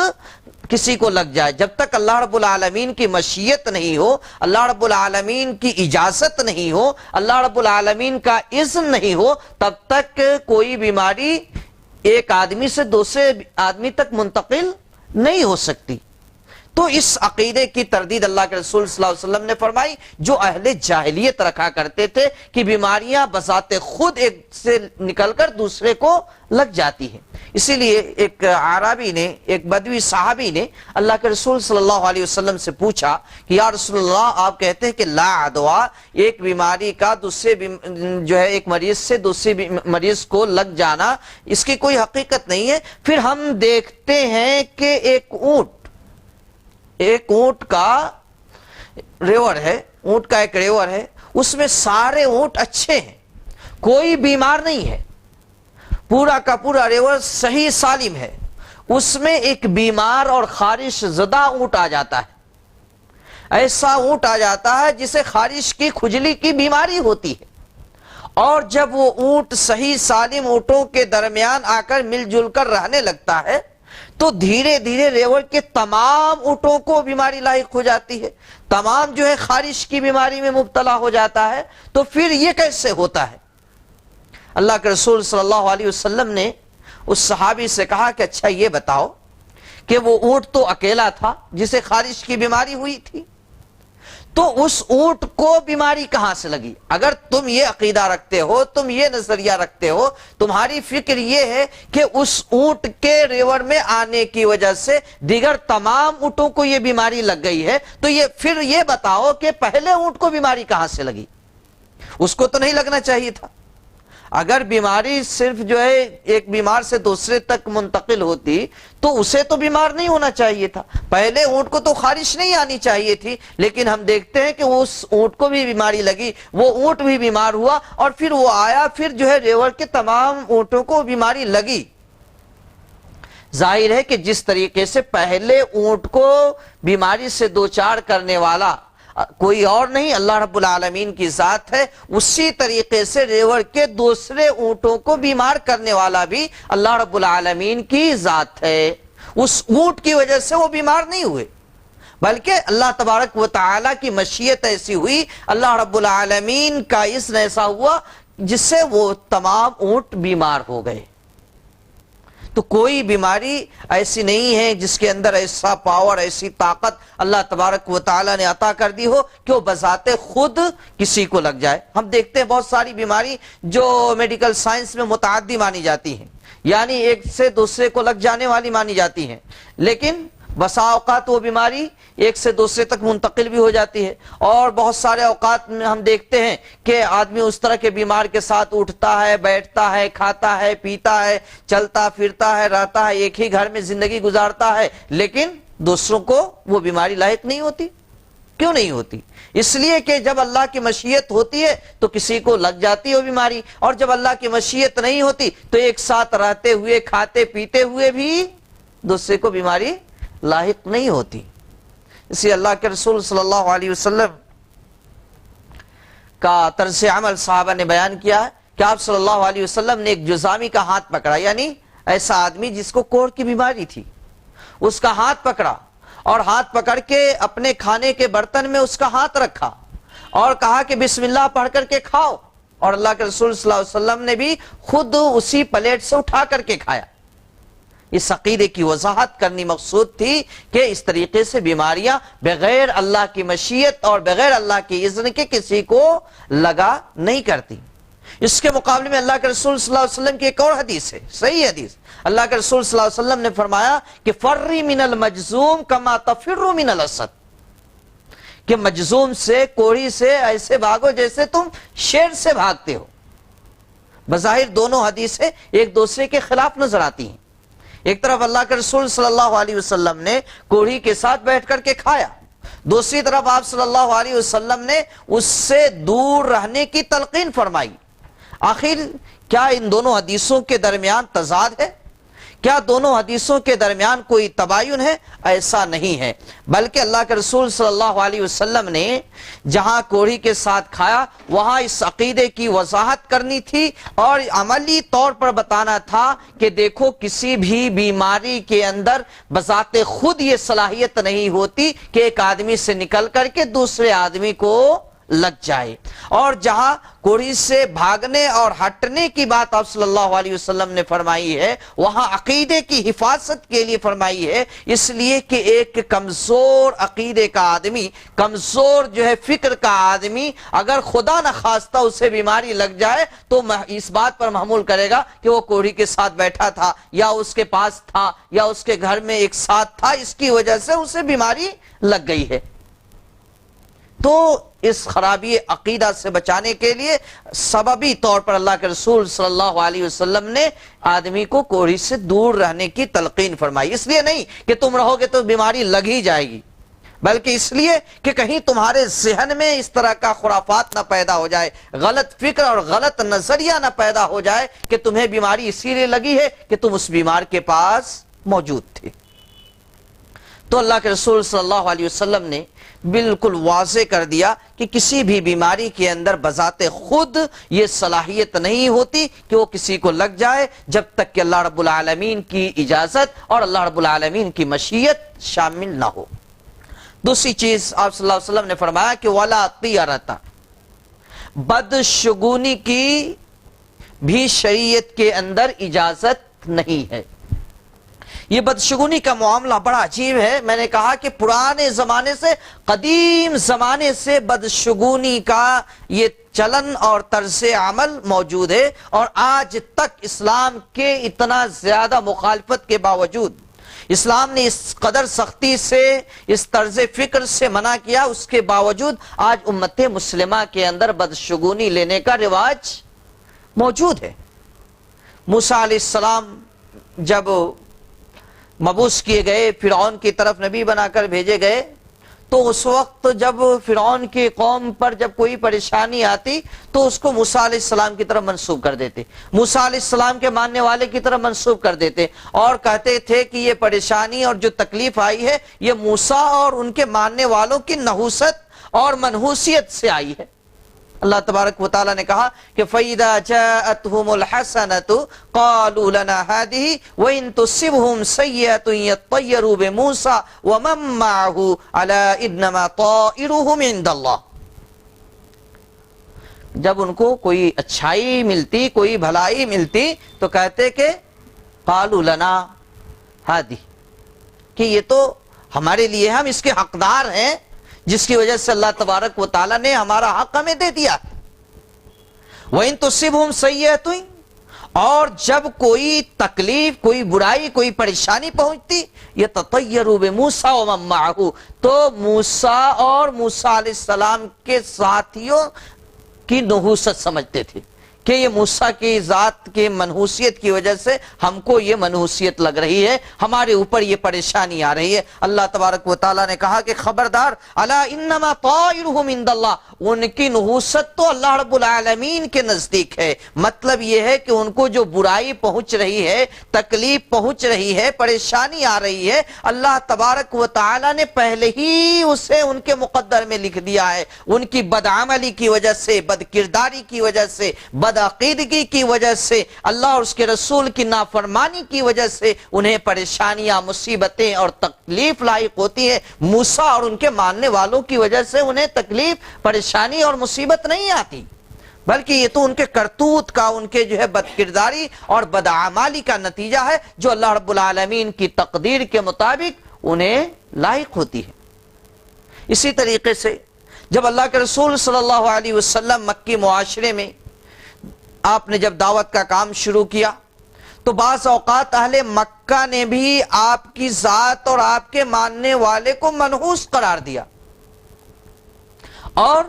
کسی کو لگ جائے۔ جب تک اللہ رب العالمین کی مشیت نہیں ہو، اللہ رب العالمین کی اجازت نہیں ہو، اللہ رب العالمین کا اذن نہیں ہو، تب تک کوئی بیماری ایک آدمی سے دوسرے آدمی تک منتقل نہیں ہو سکتی۔ تو اس عقیدے کی تردید اللہ کے رسول صلی اللہ علیہ وسلم نے فرمائی جو اہل جاہلیت رکھا کرتے تھے کہ بیماریاں بذات خود ایک سے نکل کر دوسرے کو لگ جاتی ہیں۔ اسی لیے ایک عربی نے، ایک بدوی صحابی نے اللہ کے رسول صلی اللہ علیہ وسلم سے پوچھا کہ یا رسول اللہ، آپ کہتے ہیں کہ لا عدوى، ایک بیماری کا دوسرے جو ہے ایک مریض سے دوسرے مریض کو لگ جانا، اس کی کوئی حقیقت نہیں ہے۔ پھر ہم دیکھتے ہیں کہ ایک اونٹ کا ریوڑ ہے، اونٹ کا ایک ریوڑ ہے، اس میں سارے اونٹ اچھے ہیں، کوئی بیمار نہیں ہے، پورا کا پورا ریوڑ صحیح سالم ہے، اس میں ایک بیمار اور خارش زدہ اونٹ آ جاتا ہے، ایسا اونٹ آ جاتا ہے جسے خارش کی کھجلی کی بیماری ہوتی ہے، اور جب وہ اونٹ صحیح سالم اونٹوں کے درمیان آ کر مل جل کر رہنے لگتا ہے تو دھیرے دھیرے ریوڑ کے تمام اونٹوں کو بیماری لاحق ہو جاتی ہے، تمام جو ہے خارش کی بیماری میں مبتلا ہو جاتا ہے۔ تو پھر یہ کیسے ہوتا ہے؟ اللہ کے رسول صلی اللہ علیہ وسلم نے اس صحابی سے کہا کہ اچھا یہ بتاؤ کہ وہ اونٹ تو اکیلا تھا جسے خارش کی بیماری ہوئی تھی، تو اس اونٹ کو بیماری کہاں سے لگی؟ اگر تم یہ عقیدہ رکھتے ہو، تم یہ نظریہ رکھتے ہو، تمہاری فکر یہ ہے کہ اس اونٹ کے ریوڑ میں آنے کی وجہ سے دیگر تمام اونٹوں کو یہ بیماری لگ گئی ہے، تو پھر یہ بتاؤ کہ پہلے اونٹ کو بیماری کہاں سے لگی؟ اس کو تو نہیں لگنا چاہیے تھا۔ اگر بیماری صرف جو ہے ایک بیمار سے دوسرے تک منتقل ہوتی تو اسے تو بیمار نہیں ہونا چاہیے تھا، پہلے اونٹ کو تو خارش نہیں آنی چاہیے تھی، لیکن ہم دیکھتے ہیں کہ اس اونٹ کو بھی بیماری لگی، وہ اونٹ بھی بیمار ہوا اور پھر وہ آیا، پھر جو ہے ریوڑ کے تمام اونٹوں کو بیماری لگی۔ ظاہر ہے کہ جس طریقے سے پہلے اونٹ کو بیماری سے دوچار کرنے والا کوئی اور نہیں اللہ رب العالمین کی ذات ہے، اسی طریقے سے ریوڑ کے دوسرے اونٹوں کو بیمار کرنے والا بھی اللہ رب العالمین کی ذات ہے۔ اس اونٹ کی وجہ سے وہ بیمار نہیں ہوئے، بلکہ اللہ تبارک و تعالی کی مشیت ایسی ہوئی، اللہ رب العالمین کا اذن ایسا ہوا جس سے وہ تمام اونٹ بیمار ہو گئے۔ تو کوئی بیماری ایسی نہیں ہے جس کے اندر ایسا پاور، ایسی طاقت اللہ تبارک و تعالی نے عطا کر دی ہو کہ وہ بذات خود کسی کو لگ جائے۔ ہم دیکھتے ہیں بہت ساری بیماری جو میڈیکل سائنس میں متعدی مانی جاتی ہیں، یعنی ایک سے دوسرے کو لگ جانے والی مانی جاتی ہیں، لیکن بسا اوقات وہ بیماری ایک سے دوسرے تک منتقل بھی ہو جاتی ہے، اور بہت سارے اوقات میں ہم دیکھتے ہیں کہ آدمی اس طرح کے بیمار کے ساتھ اٹھتا ہے، بیٹھتا ہے، کھاتا ہے، پیتا ہے، چلتا پھرتا ہے، رہتا ہے، ایک ہی گھر میں زندگی گزارتا ہے، لیکن دوسروں کو وہ بیماری لاحق نہیں ہوتی۔ کیوں نہیں ہوتی؟ اس لیے کہ جب اللہ کی مشیت ہوتی ہے تو کسی کو لگ جاتی ہے وہ بیماری، اور جب اللہ کی مشیت نہیں ہوتی تو ایک ساتھ رہتے ہوئے، کھاتے پیتے ہوئے بھی دوسرے کو بیماری لاحق نہیں ہوتی۔ اسی اللہ کے رسول صلی اللہ علیہ وسلم کا طرز عمل صحابہ نے بیان کیا ہے کہ آپ صلی اللہ علیہ وسلم نے ایک جزامی کا ہاتھ پکڑا، یعنی ایسا آدمی جس کو کوڑ کی بیماری تھی، اس کا ہاتھ پکڑا اور ہاتھ پکڑ کے اپنے کھانے کے برتن میں اس کا ہاتھ رکھا اور کہا کہ بسم اللہ پڑھ کر کے کھاؤ، اور اللہ کے رسول صلی اللہ علیہ وسلم نے بھی خود اسی پلیٹ سے اٹھا کر کے کھایا۔ اس عقیدے کی وضاحت کرنی مقصود تھی کہ اس طریقے سے بیماریاں بغیر اللہ کی مشیت اور بغیر اللہ کی اذن کے کسی کو لگا نہیں کرتی۔ اس کے مقابلے میں اللہ کے رسول صلی اللہ علیہ وسلم کی ایک اور حدیث ہے، صحیح حدیث۔ اللہ کے رسول صلی اللہ علیہ وسلم نے فرمایا کہ فری من المجزوم کما تفر من الاسد، کہ مجزوم سے، کوڑی سے ایسے بھاگو جیسے تم شیر سے بھاگتے ہو۔ بظاہر دونوں حدیثیں ایک دوسرے کے خلاف نظر آتی ہیں۔ ایک طرف اللہ کے رسول صلی اللہ علیہ وسلم نے کوڑھی کے ساتھ بیٹھ کر کے کھایا، دوسری طرف آپ صلی اللہ علیہ وسلم نے اس سے دور رہنے کی تلقین فرمائی۔ آخر کیا ان دونوں حدیثوں کے درمیان تضاد ہے؟ کیا دونوں حدیثوں کے درمیان کوئی تباین ہے؟ ایسا نہیں ہے، بلکہ اللہ کے رسول صلی اللہ علیہ وسلم نے جہاں کوڑھی کے ساتھ کھایا وہاں اس عقیدے کی وضاحت کرنی تھی اور عملی طور پر بتانا تھا کہ دیکھو کسی بھی بیماری کے اندر بذات خود یہ صلاحیت نہیں ہوتی کہ ایک آدمی سے نکل کر کے دوسرے آدمی کو لگ جائے، اور جہاں کوڑھی سے بھاگنے اور ہٹنے کی بات آپ صلی اللہ علیہ وسلم نے فرمائی ہے وہاں عقیدے کی حفاظت کے لیے فرمائی ہے، اس لیے کہ ایک کمزور عقیدے کا آدمی، کمزور جو ہے فکر کا آدمی اگر خدا نخواستہ اسے بیماری لگ جائے تو اس بات پر محمول کرے گا کہ وہ کوڑھی کے ساتھ بیٹھا تھا یا اس کے پاس تھا یا اس کے گھر میں ایک ساتھ تھا، اس کی وجہ سے اسے بیماری لگ گئی ہے۔ تو اس خرابی عقیدہ سے بچانے کے لیے سببی طور پر اللہ کے رسول صلی اللہ علیہ وسلم نے آدمی کو کوڑھی سے دور رہنے کی تلقین فرمائی، اس لیے نہیں کہ تم رہو گے تو بیماری لگ ہی جائے گی، بلکہ اس لیے کہ کہیں تمہارے ذہن میں اس طرح کا خرافات نہ پیدا ہو جائے، غلط فکر اور غلط نظریہ نہ پیدا ہو جائے کہ تمہیں بیماری اسی لیے لگی ہے کہ تم اس بیمار کے پاس موجود تھے۔ تو اللہ کے رسول صلی اللہ علیہ وسلم نے بالکل واضح کر دیا کہ کسی بھی بیماری کے اندر بذات خود یہ صلاحیت نہیں ہوتی کہ وہ کسی کو لگ جائے جب تک کہ اللہ رب العالمین کی اجازت اور اللہ رب العالمین کی مشیت شامل نہ ہو۔ دوسری چیز آپ صلی اللہ علیہ وسلم نے فرمایا کہ وَلَا طِيَرَةَ، بدشگونی کی بھی شریعت کے اندر اجازت نہیں ہے۔ یہ بدشگونی کا معاملہ بڑا عجیب ہے۔ میں نے کہا کہ پرانے زمانے سے، قدیم زمانے سے بدشگونی کا یہ چلن اور طرز عمل موجود ہے، اور آج تک اسلام کے اتنا زیادہ مخالفت کے باوجود، اسلام نے اس قدر سختی سے اس طرز فکر سے منع کیا، اس کے باوجود آج امت مسلمہ کے اندر بدشگونی لینے کا رواج موجود ہے۔ موسیٰ علیہ السلام جب مبعوث کیے گئے، فرعون کی طرف نبی بنا کر بھیجے گئے، تو اس وقت جب فرعون کی قوم پر جب کوئی پریشانی آتی تو اس کو موسیٰ علیہ السلام کی طرف منسوب کر دیتے، موسیٰ علیہ السلام کے ماننے والے کی طرف منسوب کر دیتے، اور کہتے تھے کہ یہ پریشانی اور جو تکلیف آئی ہے یہ موسیٰ اور ان کے ماننے والوں کی نحوست اور منحوسیت سے آئی ہے۔ اللہ تبارک و تعالیٰ نے کہا کہ فَإِذَا جَاءَتْهُمُ الْحَسَنَةُ قَالُوا لَنَا هَذِهِ وَإِن تُصِبْهُمْ سَيِّئَةٌ يَطَّيَّرُوا بِمُوسَىٰ وَمَن مَّعَهُ أَلَا إِنَّمَا طَائِرُهُمْ عِندَ اللَّهِ۔ جب ان کو کوئی اچھائی ملتی، کوئی بھلائی ملتی تو کہتے کہ قَالُوا لَنَا هَذِهِ، کہ یہ تو ہمارے لیے، ہم اس کے حقدار ہیں، جس کی وجہ سے اللہ تبارک و تعالیٰ نے ہمارا حق ہمیں دے دیا۔ وَإِن تُصِبْهُمْ سَيِّئَةٌ، اور جب کوئی تکلیف، کوئی برائی، کوئی پریشانی پہنچتی، يَتَطَيَّرُوا بِمُوسَىٰ وَمَن مَّعَهُ، تو موسیٰ اور موسیٰ علیہ السلام کے ساتھیوں کی نحوست سمجھتے تھے کہ یہ موسیٰ کی ذات کی منحوسیت کی وجہ سے ہم کو یہ منحوسیت لگ رہی ہے، ہمارے اوپر یہ پریشانی آ رہی ہے۔ اللہ تبارک و تعالیٰ نے کہا کہ خبردار، الا انما طائرهم عند اللہ، ان کی نحوست تو اللہ رب العالمین کے نزدیک ہے۔ مطلب یہ ہے کہ ان کو جو برائی پہنچ رہی ہے، تکلیف پہنچ رہی ہے، پریشانی آ رہی ہے، اللہ تبارک و تعالیٰ نے پہلے ہی اسے ان کے مقدر میں لکھ دیا ہے۔ ان کی بدعملی کی وجہ سے، بد کرداری کی وجہ سے، عقیدگی کی وجہ سے، اللہ اور اس کے رسول کی نافرمانی کی وجہ سے انہیں پریشانیاں، مصیبتیں اور تکلیف لاحق ہوتی ہیں۔ موسیٰ اور ان کے ماننے والوں کی وجہ سے انہیں تکلیف، پریشانی اور مصیبت نہیں آتی، بلکہ یہ تو ان کے کرتوت کا، ان کے جو ہے بد کرداری اور بدعمالی کا نتیجہ ہے، جو اللہ رب العالمین کی تقدیر کے مطابق انہیں لاحق ہوتی ہے۔ اسی طریقے سے جب اللہ کے رسول صلی اللہ علیہ وسلم مکی معاشرے میں آپ نے جب دعوت کا کام شروع کیا تو بعض اوقات اہل مکہ نے بھی آپ کی ذات اور آپ کے ماننے والے کو منحوس قرار دیا، اور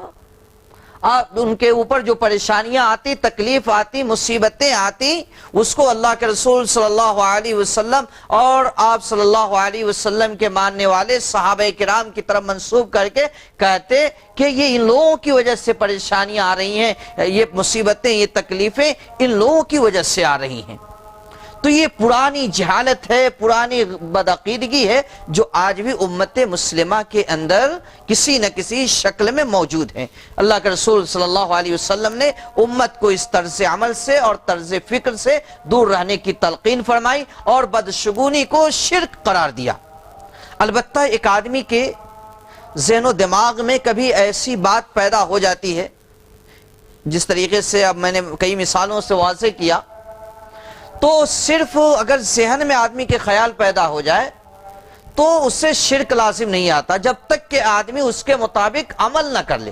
ان کے اوپر جو پریشانیاں آتی، تکلیف آتی، مصیبتیں آتی، اس کو اللہ کے رسول صلی اللہ علیہ وسلم اور آپ صلی اللہ علیہ وسلم کے ماننے والے صحابہ کرام کی طرف منسوب کر کے کہتے کہ یہ ان لوگوں کی وجہ سے پریشانیاں آ رہی ہیں، یہ مصیبتیں، یہ تکلیفیں ان لوگوں کی وجہ سے آ رہی ہیں۔ تو یہ پرانی جہالت ہے، پرانی بدعقیدگی ہے، جو آج بھی امت مسلمہ کے اندر کسی نہ کسی شکل میں موجود ہے۔ اللہ کے رسول صلی اللہ علیہ وسلم نے امت کو اس طرز عمل سے اور طرز فکر سے دور رہنے کی تلقین فرمائی اور بدشگونی کو شرک قرار دیا۔ البتہ ایک آدمی کے ذہن و دماغ میں کبھی ایسی بات پیدا ہو جاتی ہے، جس طریقے سے اب میں نے کئی مثالوں سے واضح کیا، تو صرف اگر ذہن میں آدمی کے خیال پیدا ہو جائے تو اس سے شرک لازم نہیں آتا، جب تک کہ آدمی اس کے مطابق عمل نہ کر لے۔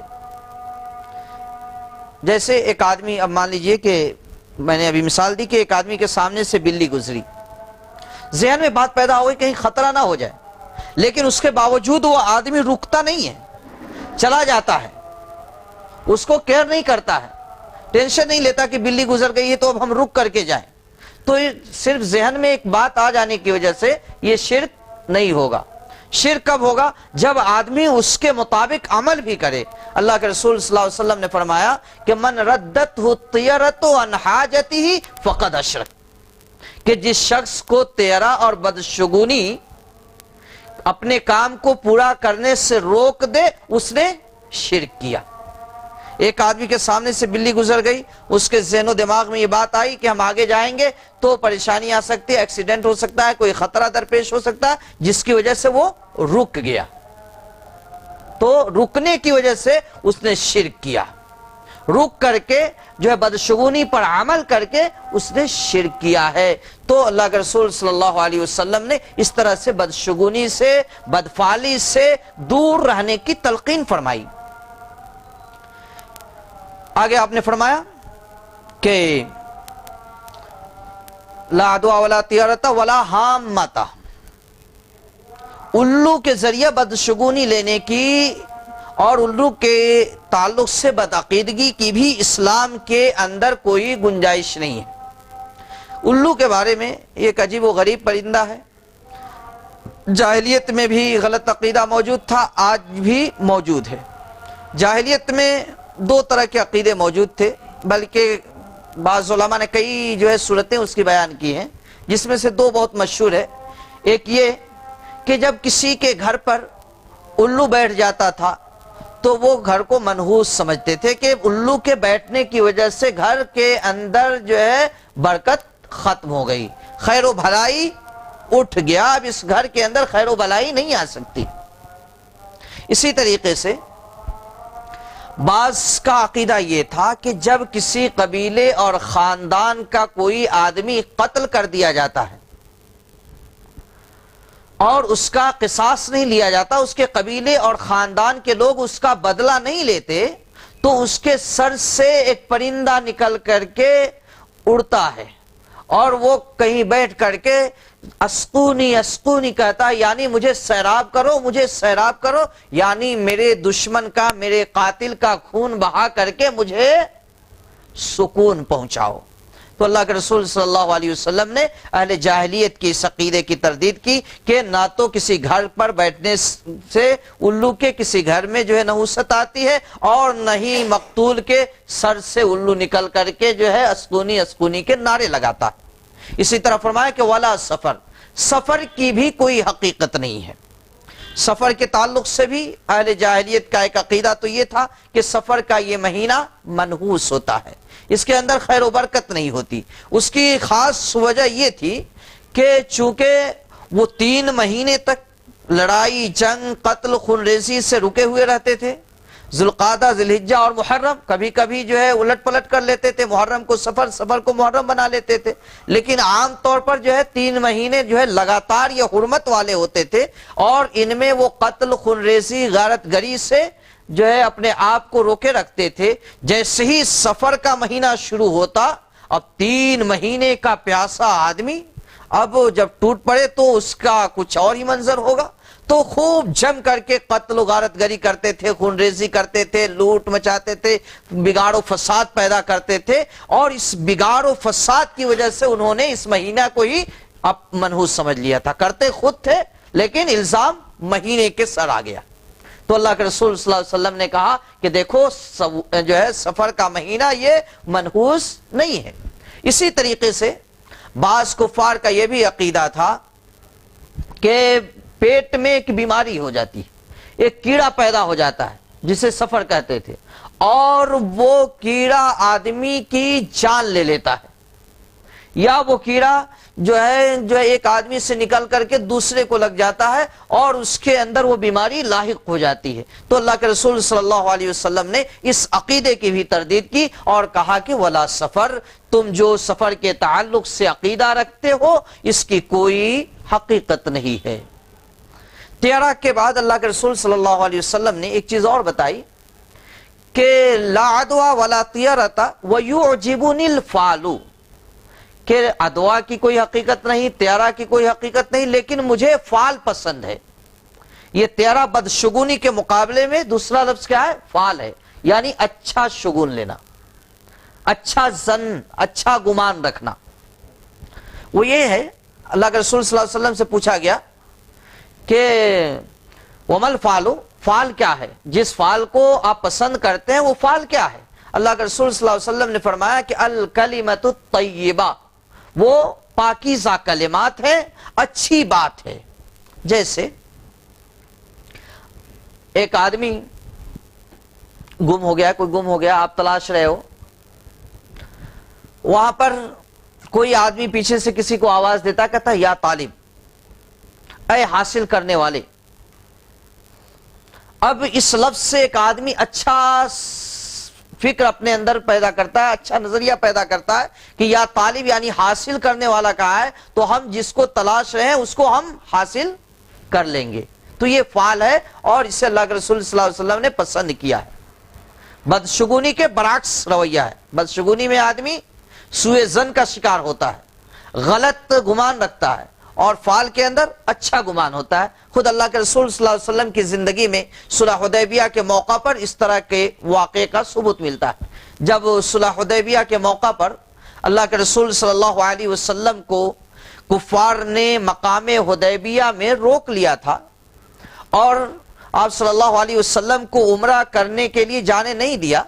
جیسے ایک آدمی، اب مان لیجئے کہ میں نے ابھی مثال دی کہ ایک آدمی کے سامنے سے بلی گزری، ذہن میں بات پیدا ہو گئی کہیں خطرہ نہ ہو جائے، لیکن اس کے باوجود وہ آدمی رکتا نہیں ہے، چلا جاتا ہے، اس کو کیئر نہیں کرتا ہے، ٹینشن نہیں لیتا کہ بلی گزر گئی ہے تو اب ہم رک کر کے جائیں، تو صرف ذہن میں ایک بات آ جانے کی وجہ سے یہ شرک نہیں ہوگا۔ شرک کب ہوگا؟ جب آدمی اس کے مطابق عمل بھی کرے۔ اللہ کے رسول صلی اللہ علیہ وسلم نے فرمایا کہ من ردتہ الطیرۃ عن حاجتہ فقد اشرک، کہ جس شخص کو طیرہ اور بدشگونی اپنے کام کو پورا کرنے سے روک دے، اس نے شرک کیا۔ ایک آدمی کے سامنے سے بلی گزر گئی، اس کے ذہن و دماغ میں یہ بات آئی کہ ہم آگے جائیں گے تو پریشانی آ سکتی ہے، ایکسیڈنٹ ہو سکتا ہے، کوئی خطرہ درپیش ہو سکتا ہے، جس کی وجہ سے وہ رک گیا، تو رکنے کی وجہ سے اس نے شرک کیا، رک کر کے جو ہے بدشگونی پر عمل کر کے اس نے شرک کیا ہے۔ تو اللہ کے رسول صلی اللہ علیہ وسلم نے اس طرح سے بدشگونی سے، بدفعلی سے دور رہنے کی تلقین فرمائی۔ آگے آپ نے فرمایا کہ لا عدوى ولا طیرۃ ولا حامۃ، الو کے ذریعے بدشگونی لینے کی اور الو کے تعلق سے بدعقیدگی کی بھی اسلام کے اندر کوئی گنجائش نہیں ہے۔ الو کے بارے میں ایک عجیب و غریب پرندہ ہے، جاہلیت میں بھی غلط عقیدہ موجود تھا، آج بھی موجود ہے۔ جاہلیت میں دو طرح کے عقیدے موجود تھے، بلکہ بعض علماء نے کئی صورتیں اس کی بیان کی ہیں، جس میں سے دو بہت مشہور ہے۔ ایک یہ کہ جب کسی کے گھر پر الو بیٹھ جاتا تھا تو وہ گھر کو منحوس سمجھتے تھے کہ الو کے بیٹھنے کی وجہ سے گھر کے اندر برکت ختم ہو گئی، خیر و بھلائی اٹھ گیا، اب اس گھر کے اندر خیر و بھلائی نہیں آ سکتی۔ اسی طریقے سے بعض کا عقیدہ یہ تھا کہ جب کسی قبیلے اور خاندان کا کوئی آدمی قتل کر دیا جاتا ہے اور اس کا قصاص نہیں لیا جاتا، اس کے قبیلے اور خاندان کے لوگ اس کا بدلہ نہیں لیتے، تو اس کے سر سے ایک پرندہ نکل کر کے اڑتا ہے اور وہ کہیں بیٹھ کر کے اسقونی اسقونی کہتا ہے، یعنی مجھے سیراب کرو، مجھے سیراب کرو، یعنی میرے دشمن کا، میرے قاتل کا خون بہا کر کے مجھے سکون پہنچاؤ۔ تو اللہ کے رسول صلی اللہ علیہ وسلم نے اہل جاہلیت کی اس عقیدے کی تردید کی کہ نہ تو کسی گھر پر بیٹھنے سے الو کے کسی گھر میں نحوست آتی ہے، اور نہ ہی مقتول کے سر سے الو نکل کر کے اسقونی اسقونی کے نعرے لگاتا ہے۔ اسی طرح فرمایا کہ ولا سفر، سفر کی بھی کوئی حقیقت نہیں ہے۔ سفر کے تعلق سے بھی اہل جاہلیت کا ایک عقیدہ تو یہ تھا کہ سفر کا یہ مہینہ منحوس ہوتا ہے، اس کے اندر خیر و برکت نہیں ہوتی۔ اس کی خاص وجہ یہ تھی کہ چونکہ وہ 3 مہینے تک لڑائی، جنگ، قتل، خون ریزی سے رکے ہوئے رہتے تھے، ذوالقعدہ، ذوالحجہ اور محرم، کبھی کبھی الٹ پلٹ کر لیتے تھے، محرم کو سفر، سفر کو محرم بنا لیتے تھے، لیکن عام طور پر 3 مہینے لگاتار یہ حرمت والے ہوتے تھے، اور ان میں وہ قتل، خون ریزی، غارت گری سے اپنے آپ کو روکے رکھتے تھے۔ جیسے ہی سفر کا مہینہ شروع ہوتا، اب 3 مہینے کا پیاسا آدمی اب جب ٹوٹ پڑے تو اس کا کچھ اور ہی منظر ہوگا، تو خوب جم کر کے قتل و غارت گری کرتے تھے، خون ریزی کرتے تھے، لوٹ مچاتے تھے، بگاڑ و فساد پیدا کرتے تھے، اور اس بگاڑ و فساد کی وجہ سے انہوں نے اس مہینہ کو ہی اب منحوس سمجھ لیا تھا۔ کرتے خود تھے لیکن الزام مہینے کے سر آ گیا۔ تو اللہ کے رسول صلی اللہ علیہ وسلم نے کہا کہ دیکھو سفر کا مہینہ یہ منحوس نہیں ہے۔ اسی طریقے سے بعض کفار کا یہ بھی عقیدہ تھا کہ پیٹ میں ایک بیماری ہو جاتی ہے، ایک کیڑا پیدا ہو جاتا ہے جسے سفر کہتے تھے، اور وہ کیڑا آدمی کی جان لے لیتا ہے، یا وہ کیڑا ایک آدمی سے نکل کر کے دوسرے کو لگ جاتا ہے اور اس کے اندر وہ بیماری لاحق ہو جاتی ہے۔ تو اللہ کے رسول صلی اللہ علیہ وسلم نے اس عقیدے کی بھی تردید کی اور کہا کہ ولا سفر، تم جو سفر کے تعلق سے عقیدہ رکھتے ہو اس کی کوئی حقیقت نہیں ہے۔ 13 کے بعد اللہ کے رسول صلی اللہ علیہ وسلم نے ایک چیز اور بتائی کہ لا عدوى ولا طیرۃ ویعجبنی الفعل، کہ ادوا کی کوئی حقیقت نہیں، تیرا کی کوئی حقیقت نہیں، لیکن مجھے فعل پسند ہے۔ یہ تیرا بدشگونی کے مقابلے میں دوسرا لفظ کیا ہے؟ فعل ہے، یعنی اچھا شگون لینا، اچھا زن، اچھا گمان رکھنا۔ وہ یہ ہے، اللہ کے رسول صلی اللہ علیہ وسلم سے پوچھا گیا کہ ومل فعلو، فعل کیا ہے؟ جس فعل کو آپ پسند کرتے ہیں وہ فعل کیا ہے؟ اللہ کے رسول صلی اللہ علیہ وسلم نے فرمایا کہ الکلمۃ الطیبہ، وہ پاکیزہ کلمات ہے، اچھی بات ہے۔ جیسے ایک آدمی گم ہو گیا، کوئی گم ہو گیا، آپ تلاش رہے ہو، وہاں پر کوئی آدمی پیچھے سے کسی کو آواز دیتا، کہتا یا طالب، اے حاصل کرنے والے۔ اب اس لفظ سے ایک آدمی اچھا فکر اپنے اندر پیدا کرتا ہے، اچھا نظریہ پیدا کرتا ہے کہ یا طالب یعنی حاصل کرنے والا کہا ہے، تو ہم جس کو تلاش رہے ہیں اس کو ہم حاصل کر لیں گے۔ تو یہ فعل ہے اور اسے اللہ کے رسول صلی اللہ علیہ وسلم نے پسند کیا ہے۔ بدشگونی کے برعکس رویہ ہے، بدشگونی میں آدمی سوء ظن کا شکار ہوتا ہے، غلط گمان رکھتا ہے، اور فعل کے اندر اچھا گمان ہوتا ہے۔ خود اللہ کے رسول صلی اللہ علیہ وسلم کی زندگی میں صلح حدیبیہ کے موقع پر اس طرح کے واقعے کا ثبوت ملتا ہے۔ جب صلح حدیبیہ کے موقع پر اللہ کے رسول صلی اللہ علیہ وسلم کو کفار نے مقام حدیبیہ میں روک لیا تھا اور آپ صلی اللہ علیہ وسلم کو عمرہ کرنے کے لیے جانے نہیں دیا،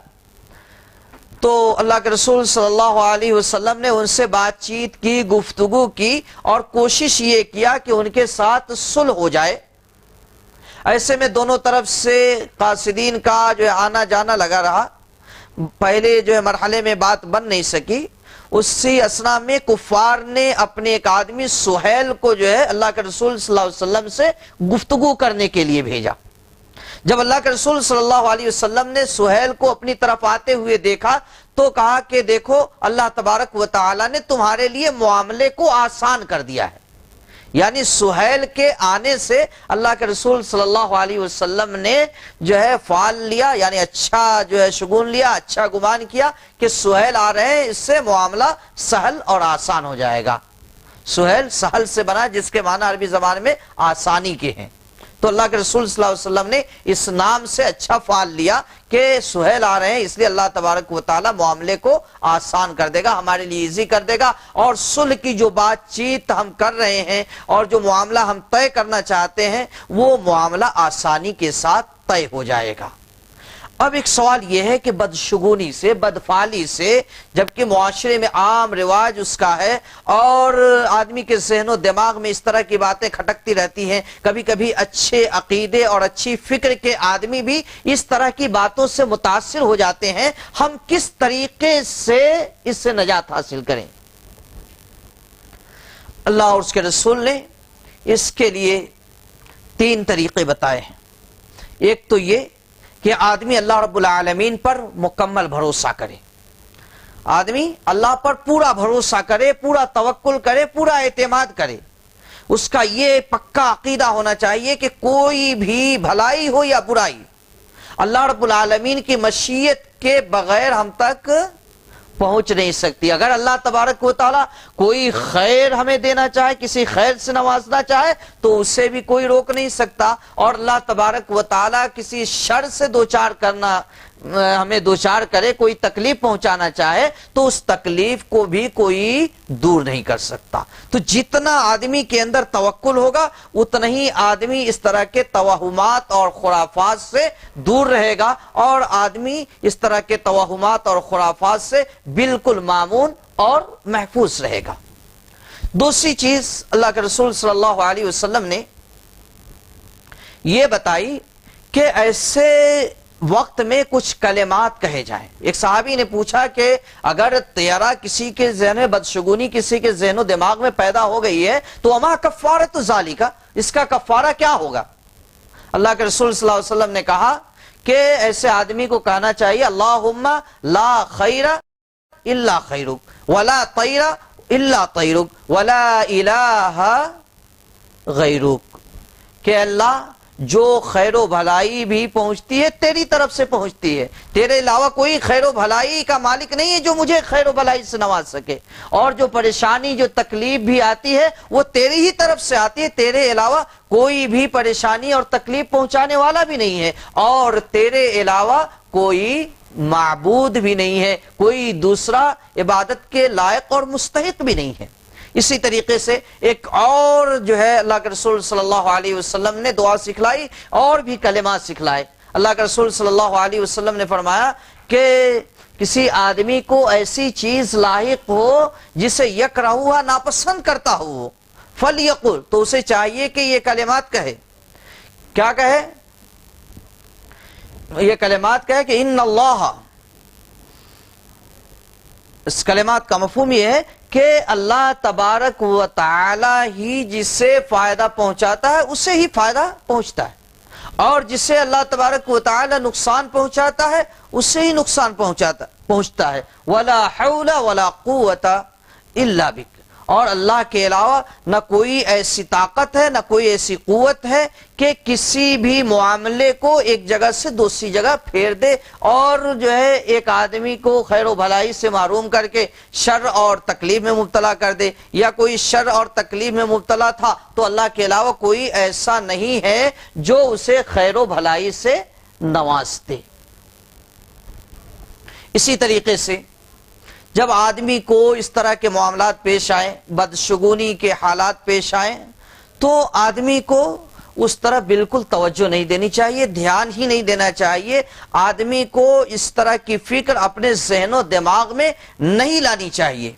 تو اللہ کے رسول صلی اللہ علیہ وسلم نے ان سے بات چیت کی، گفتگو کی اور کوشش یہ کیا کہ ان کے ساتھ صلح ہو جائے۔ ایسے میں دونوں طرف سے قاصدین کا جو ہے آنا جانا لگا رہا۔ پہلے جو ہے مرحلے میں بات بن نہیں سکی، اسی اثنا میں کفار نے اپنے ایک آدمی سہیل کو جو ہے اللہ کے رسول صلی اللہ علیہ وسلم سے گفتگو کرنے کے لیے بھیجا۔ جب اللہ کے رسول صلی اللہ علیہ وسلم نے سہیل کو اپنی طرف آتے ہوئے دیکھا تو کہا کہ دیکھو اللہ تبارک و تعالی نے تمہارے لیے معاملے کو آسان کر دیا ہے۔ یعنی سہیل کے آنے سے اللہ کے رسول صلی اللہ علیہ وسلم نے جو ہے فعال لیا، یعنی اچھا جو ہے شگون لیا، اچھا گمان کیا کہ سہیل آ رہے ہیں، اس سے معاملہ سہل اور آسان ہو جائے گا۔ سہیل سہل سے بنا جس کے معنی عربی زبان میں آسانی کے ہیں، تو اللہ کے رسول صلی اللہ علیہ وسلم نے اس نام سے اچھا فعال لیا کہ سہیل آ رہے ہیں، اس لیے اللہ تبارک و تعالی معاملے کو آسان کر دے گا، ہمارے لیے ایزی کر دے گا، اور صلح کی جو بات چیت ہم کر رہے ہیں اور جو معاملہ ہم طے کرنا چاہتے ہیں وہ معاملہ آسانی کے ساتھ طے ہو جائے گا۔ اب ایک سوال یہ ہے کہ بدشگونی سے، بدفعلی سے، جبکہ معاشرے میں عام رواج اس کا ہے اور آدمی کے ذہن و دماغ میں اس طرح کی باتیں کھٹکتی رہتی ہیں، کبھی کبھی اچھے عقیدے اور اچھی فکر کے آدمی بھی اس طرح کی باتوں سے متاثر ہو جاتے ہیں، ہم کس طریقے سے اس سے نجات حاصل کریں؟ اللہ اور اس کے رسول نے اس کے لیے 3 طریقے بتائے ہیں۔ ایک تو یہ کہ آدمی اللہ رب العالمین پر مکمل بھروسہ کرے، آدمی اللہ پر پورا بھروسہ کرے، پورا توکل کرے، پورا اعتماد کرے۔ اس کا یہ پکا عقیدہ ہونا چاہیے کہ کوئی بھی بھلائی ہو یا برائی اللہ رب العالمین کی مشیت کے بغیر ہم تک پہنچ نہیں سکتی۔ اگر اللہ تبارک و تعالی کوئی خیر ہمیں دینا چاہے، کسی خیر سے نوازنا چاہے تو اسے بھی کوئی روک نہیں سکتا، اور اللہ تبارک و تعالی کسی شر سے دوچار کرنا ہمیں دوچار کرے، کوئی تکلیف پہنچانا چاہے تو اس تکلیف کو بھی کوئی دور نہیں کر سکتا۔ تو جتنا آدمی کے اندر توکل ہوگا اتنا ہی آدمی اس طرح کے توہمات اور خرافات سے دور رہے گا، اور آدمی اس طرح کے توہمات اور خرافات سے بالکل مامون اور محفوظ رہے گا۔ دوسری چیز اللہ کے رسول صلی اللہ علیہ وسلم نے یہ بتائی کہ ایسے وقت میں کچھ کلمات کہے جائیں۔ ایک صحابی نے پوچھا کہ اگر تیرا کسی کے ذہن میں بدشگونی کسی کے ذہن و دماغ میں پیدا ہو گئی ہے تو اما کفارۃ ذالک، اس کا کفارہ کیا ہوگا؟ اللہ کے رسول صلی اللہ علیہ وسلم نے کہا کہ ایسے آدمی کو کہنا چاہیے اللہم لا خیر الا خیرک ولا طیر الا طیرک ولا الہ غیرک، کہ اللہ جو خیر و بھلائی بھی پہنچتی ہے تیری طرف سے پہنچتی ہے، تیرے علاوہ کوئی خیر و بھلائی کا مالک نہیں ہے جو مجھے خیر و بھلائی سے نواز سکے، اور جو پریشانی جو تکلیف بھی آتی ہے وہ تیری ہی طرف سے آتی ہے، تیرے علاوہ کوئی بھی پریشانی اور تکلیف پہنچانے والا بھی نہیں ہے، اور تیرے علاوہ کوئی معبود بھی نہیں ہے، کوئی دوسرا عبادت کے لائق اور مستحق بھی نہیں ہے۔ اسی طریقے سے ایک اور جو ہے اللہ کے رسول صلی اللہ علیہ وسلم نے دعا سکھلائی اور بھی کلمات سکھلائے۔ اللہ کے رسول صلی اللہ علیہ وسلم نے فرمایا کہ کسی آدمی کو ایسی چیز لاحق ہو جسے یکرہوہا ناپسند کرتا ہو فلیقل، تو اسے چاہیے کہ یہ کلمات کہے۔ کیا کہے؟ یہ کلمات کہے کہ ان اللہ، اس کلمات کا مفہوم یہ ہے کہ اللہ تبارک و تعالی ہی جسے فائدہ پہنچاتا ہے اسے ہی فائدہ پہنچتا ہے، اور جسے اللہ تبارک و تعالی نقصان پہنچاتا ہے اسے ہی نقصان پہنچتا ہے۔ ولا حول ولا قوت الا بک، اور اللہ کے علاوہ نہ کوئی ایسی طاقت ہے، نہ کوئی ایسی قوت ہے کہ کسی بھی معاملے کو ایک جگہ سے دوسری جگہ پھیر دے اور جو ہے ایک آدمی کو خیر و بھلائی سے محروم کر کے شر اور تکلیف میں مبتلا کر دے، یا کوئی شر اور تکلیف میں مبتلا تھا تو اللہ کے علاوہ کوئی ایسا نہیں ہے جو اسے خیر و بھلائی سے نواز دے۔ اسی طریقے سے جب آدمی کو اس طرح کے معاملات پیش آئیں، بدشگونی کے حالات پیش آئیں، تو آدمی کو اس طرح بالکل توجہ نہیں دینی چاہیے، دھیان ہی نہیں دینا چاہیے۔ آدمی کو اس طرح کی فکر اپنے ذہن و دماغ میں نہیں لانی چاہیے۔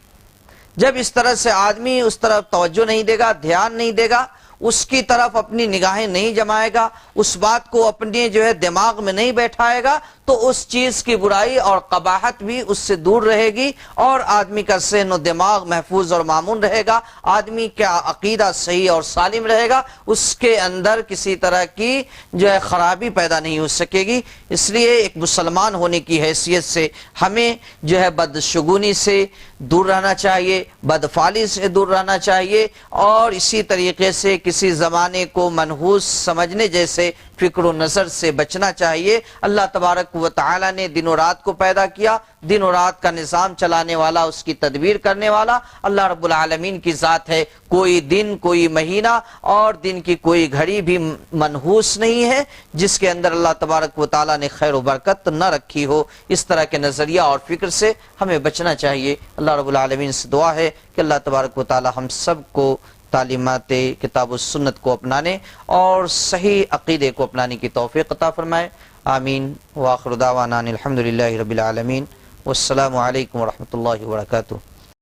جب اس طرح سے آدمی اس طرف توجہ نہیں دے گا، دھیان نہیں دے گا، اس کی طرف اپنی نگاہیں نہیں جمائے گا، اس بات کو اپنے جو ہے دماغ میں نہیں بیٹھائے گا، تو اس چیز کی برائی اور قباحت بھی اس سے دور رہے گی اور آدمی کا ذہن و دماغ محفوظ اور مامون رہے گا، آدمی کا عقیدہ صحیح اور سالم رہے گا، اس کے اندر کسی طرح کی جو ہے خرابی پیدا نہیں ہو سکے گی۔ اس لیے ایک مسلمان ہونے کی حیثیت سے ہمیں جو ہے بدشگونی سے دور رہنا چاہیے، بدفعلی سے دور رہنا چاہیے، اور اسی طریقے سے کسی زمانے کو منحوس سمجھنے جیسے فکر و نظر سے بچنا چاہیے۔ اللہ تبارک و تعالی نے دن و رات کو پیدا کیا، دن و رات کا نظام چلانے والا، اس کی تدبیر کرنے والا اللہ رب العالمین کی ذات ہے۔ کوئی دن، کوئی مہینہ اور دن کی کوئی گھڑی بھی منحوس نہیں ہے جس کے اندر اللہ تبارک و تعالی نے خیر و برکت نہ رکھی ہو۔ اس طرح کے نظریہ اور فکر سے ہمیں بچنا چاہیے۔ اللہ رب العالمین سے دعا ہے کہ اللہ تبارک و تعالی ہم سب کو تعلیمات کتاب و سنت کو اپنانے اور صحیح عقیدے کو اپنانے کی توفیق عطا فرمائے، آمین۔ وآخر دعوانا الحمدللہ رب العالمین، والسلام علیکم ورحمۃ اللہ وبرکاتہ۔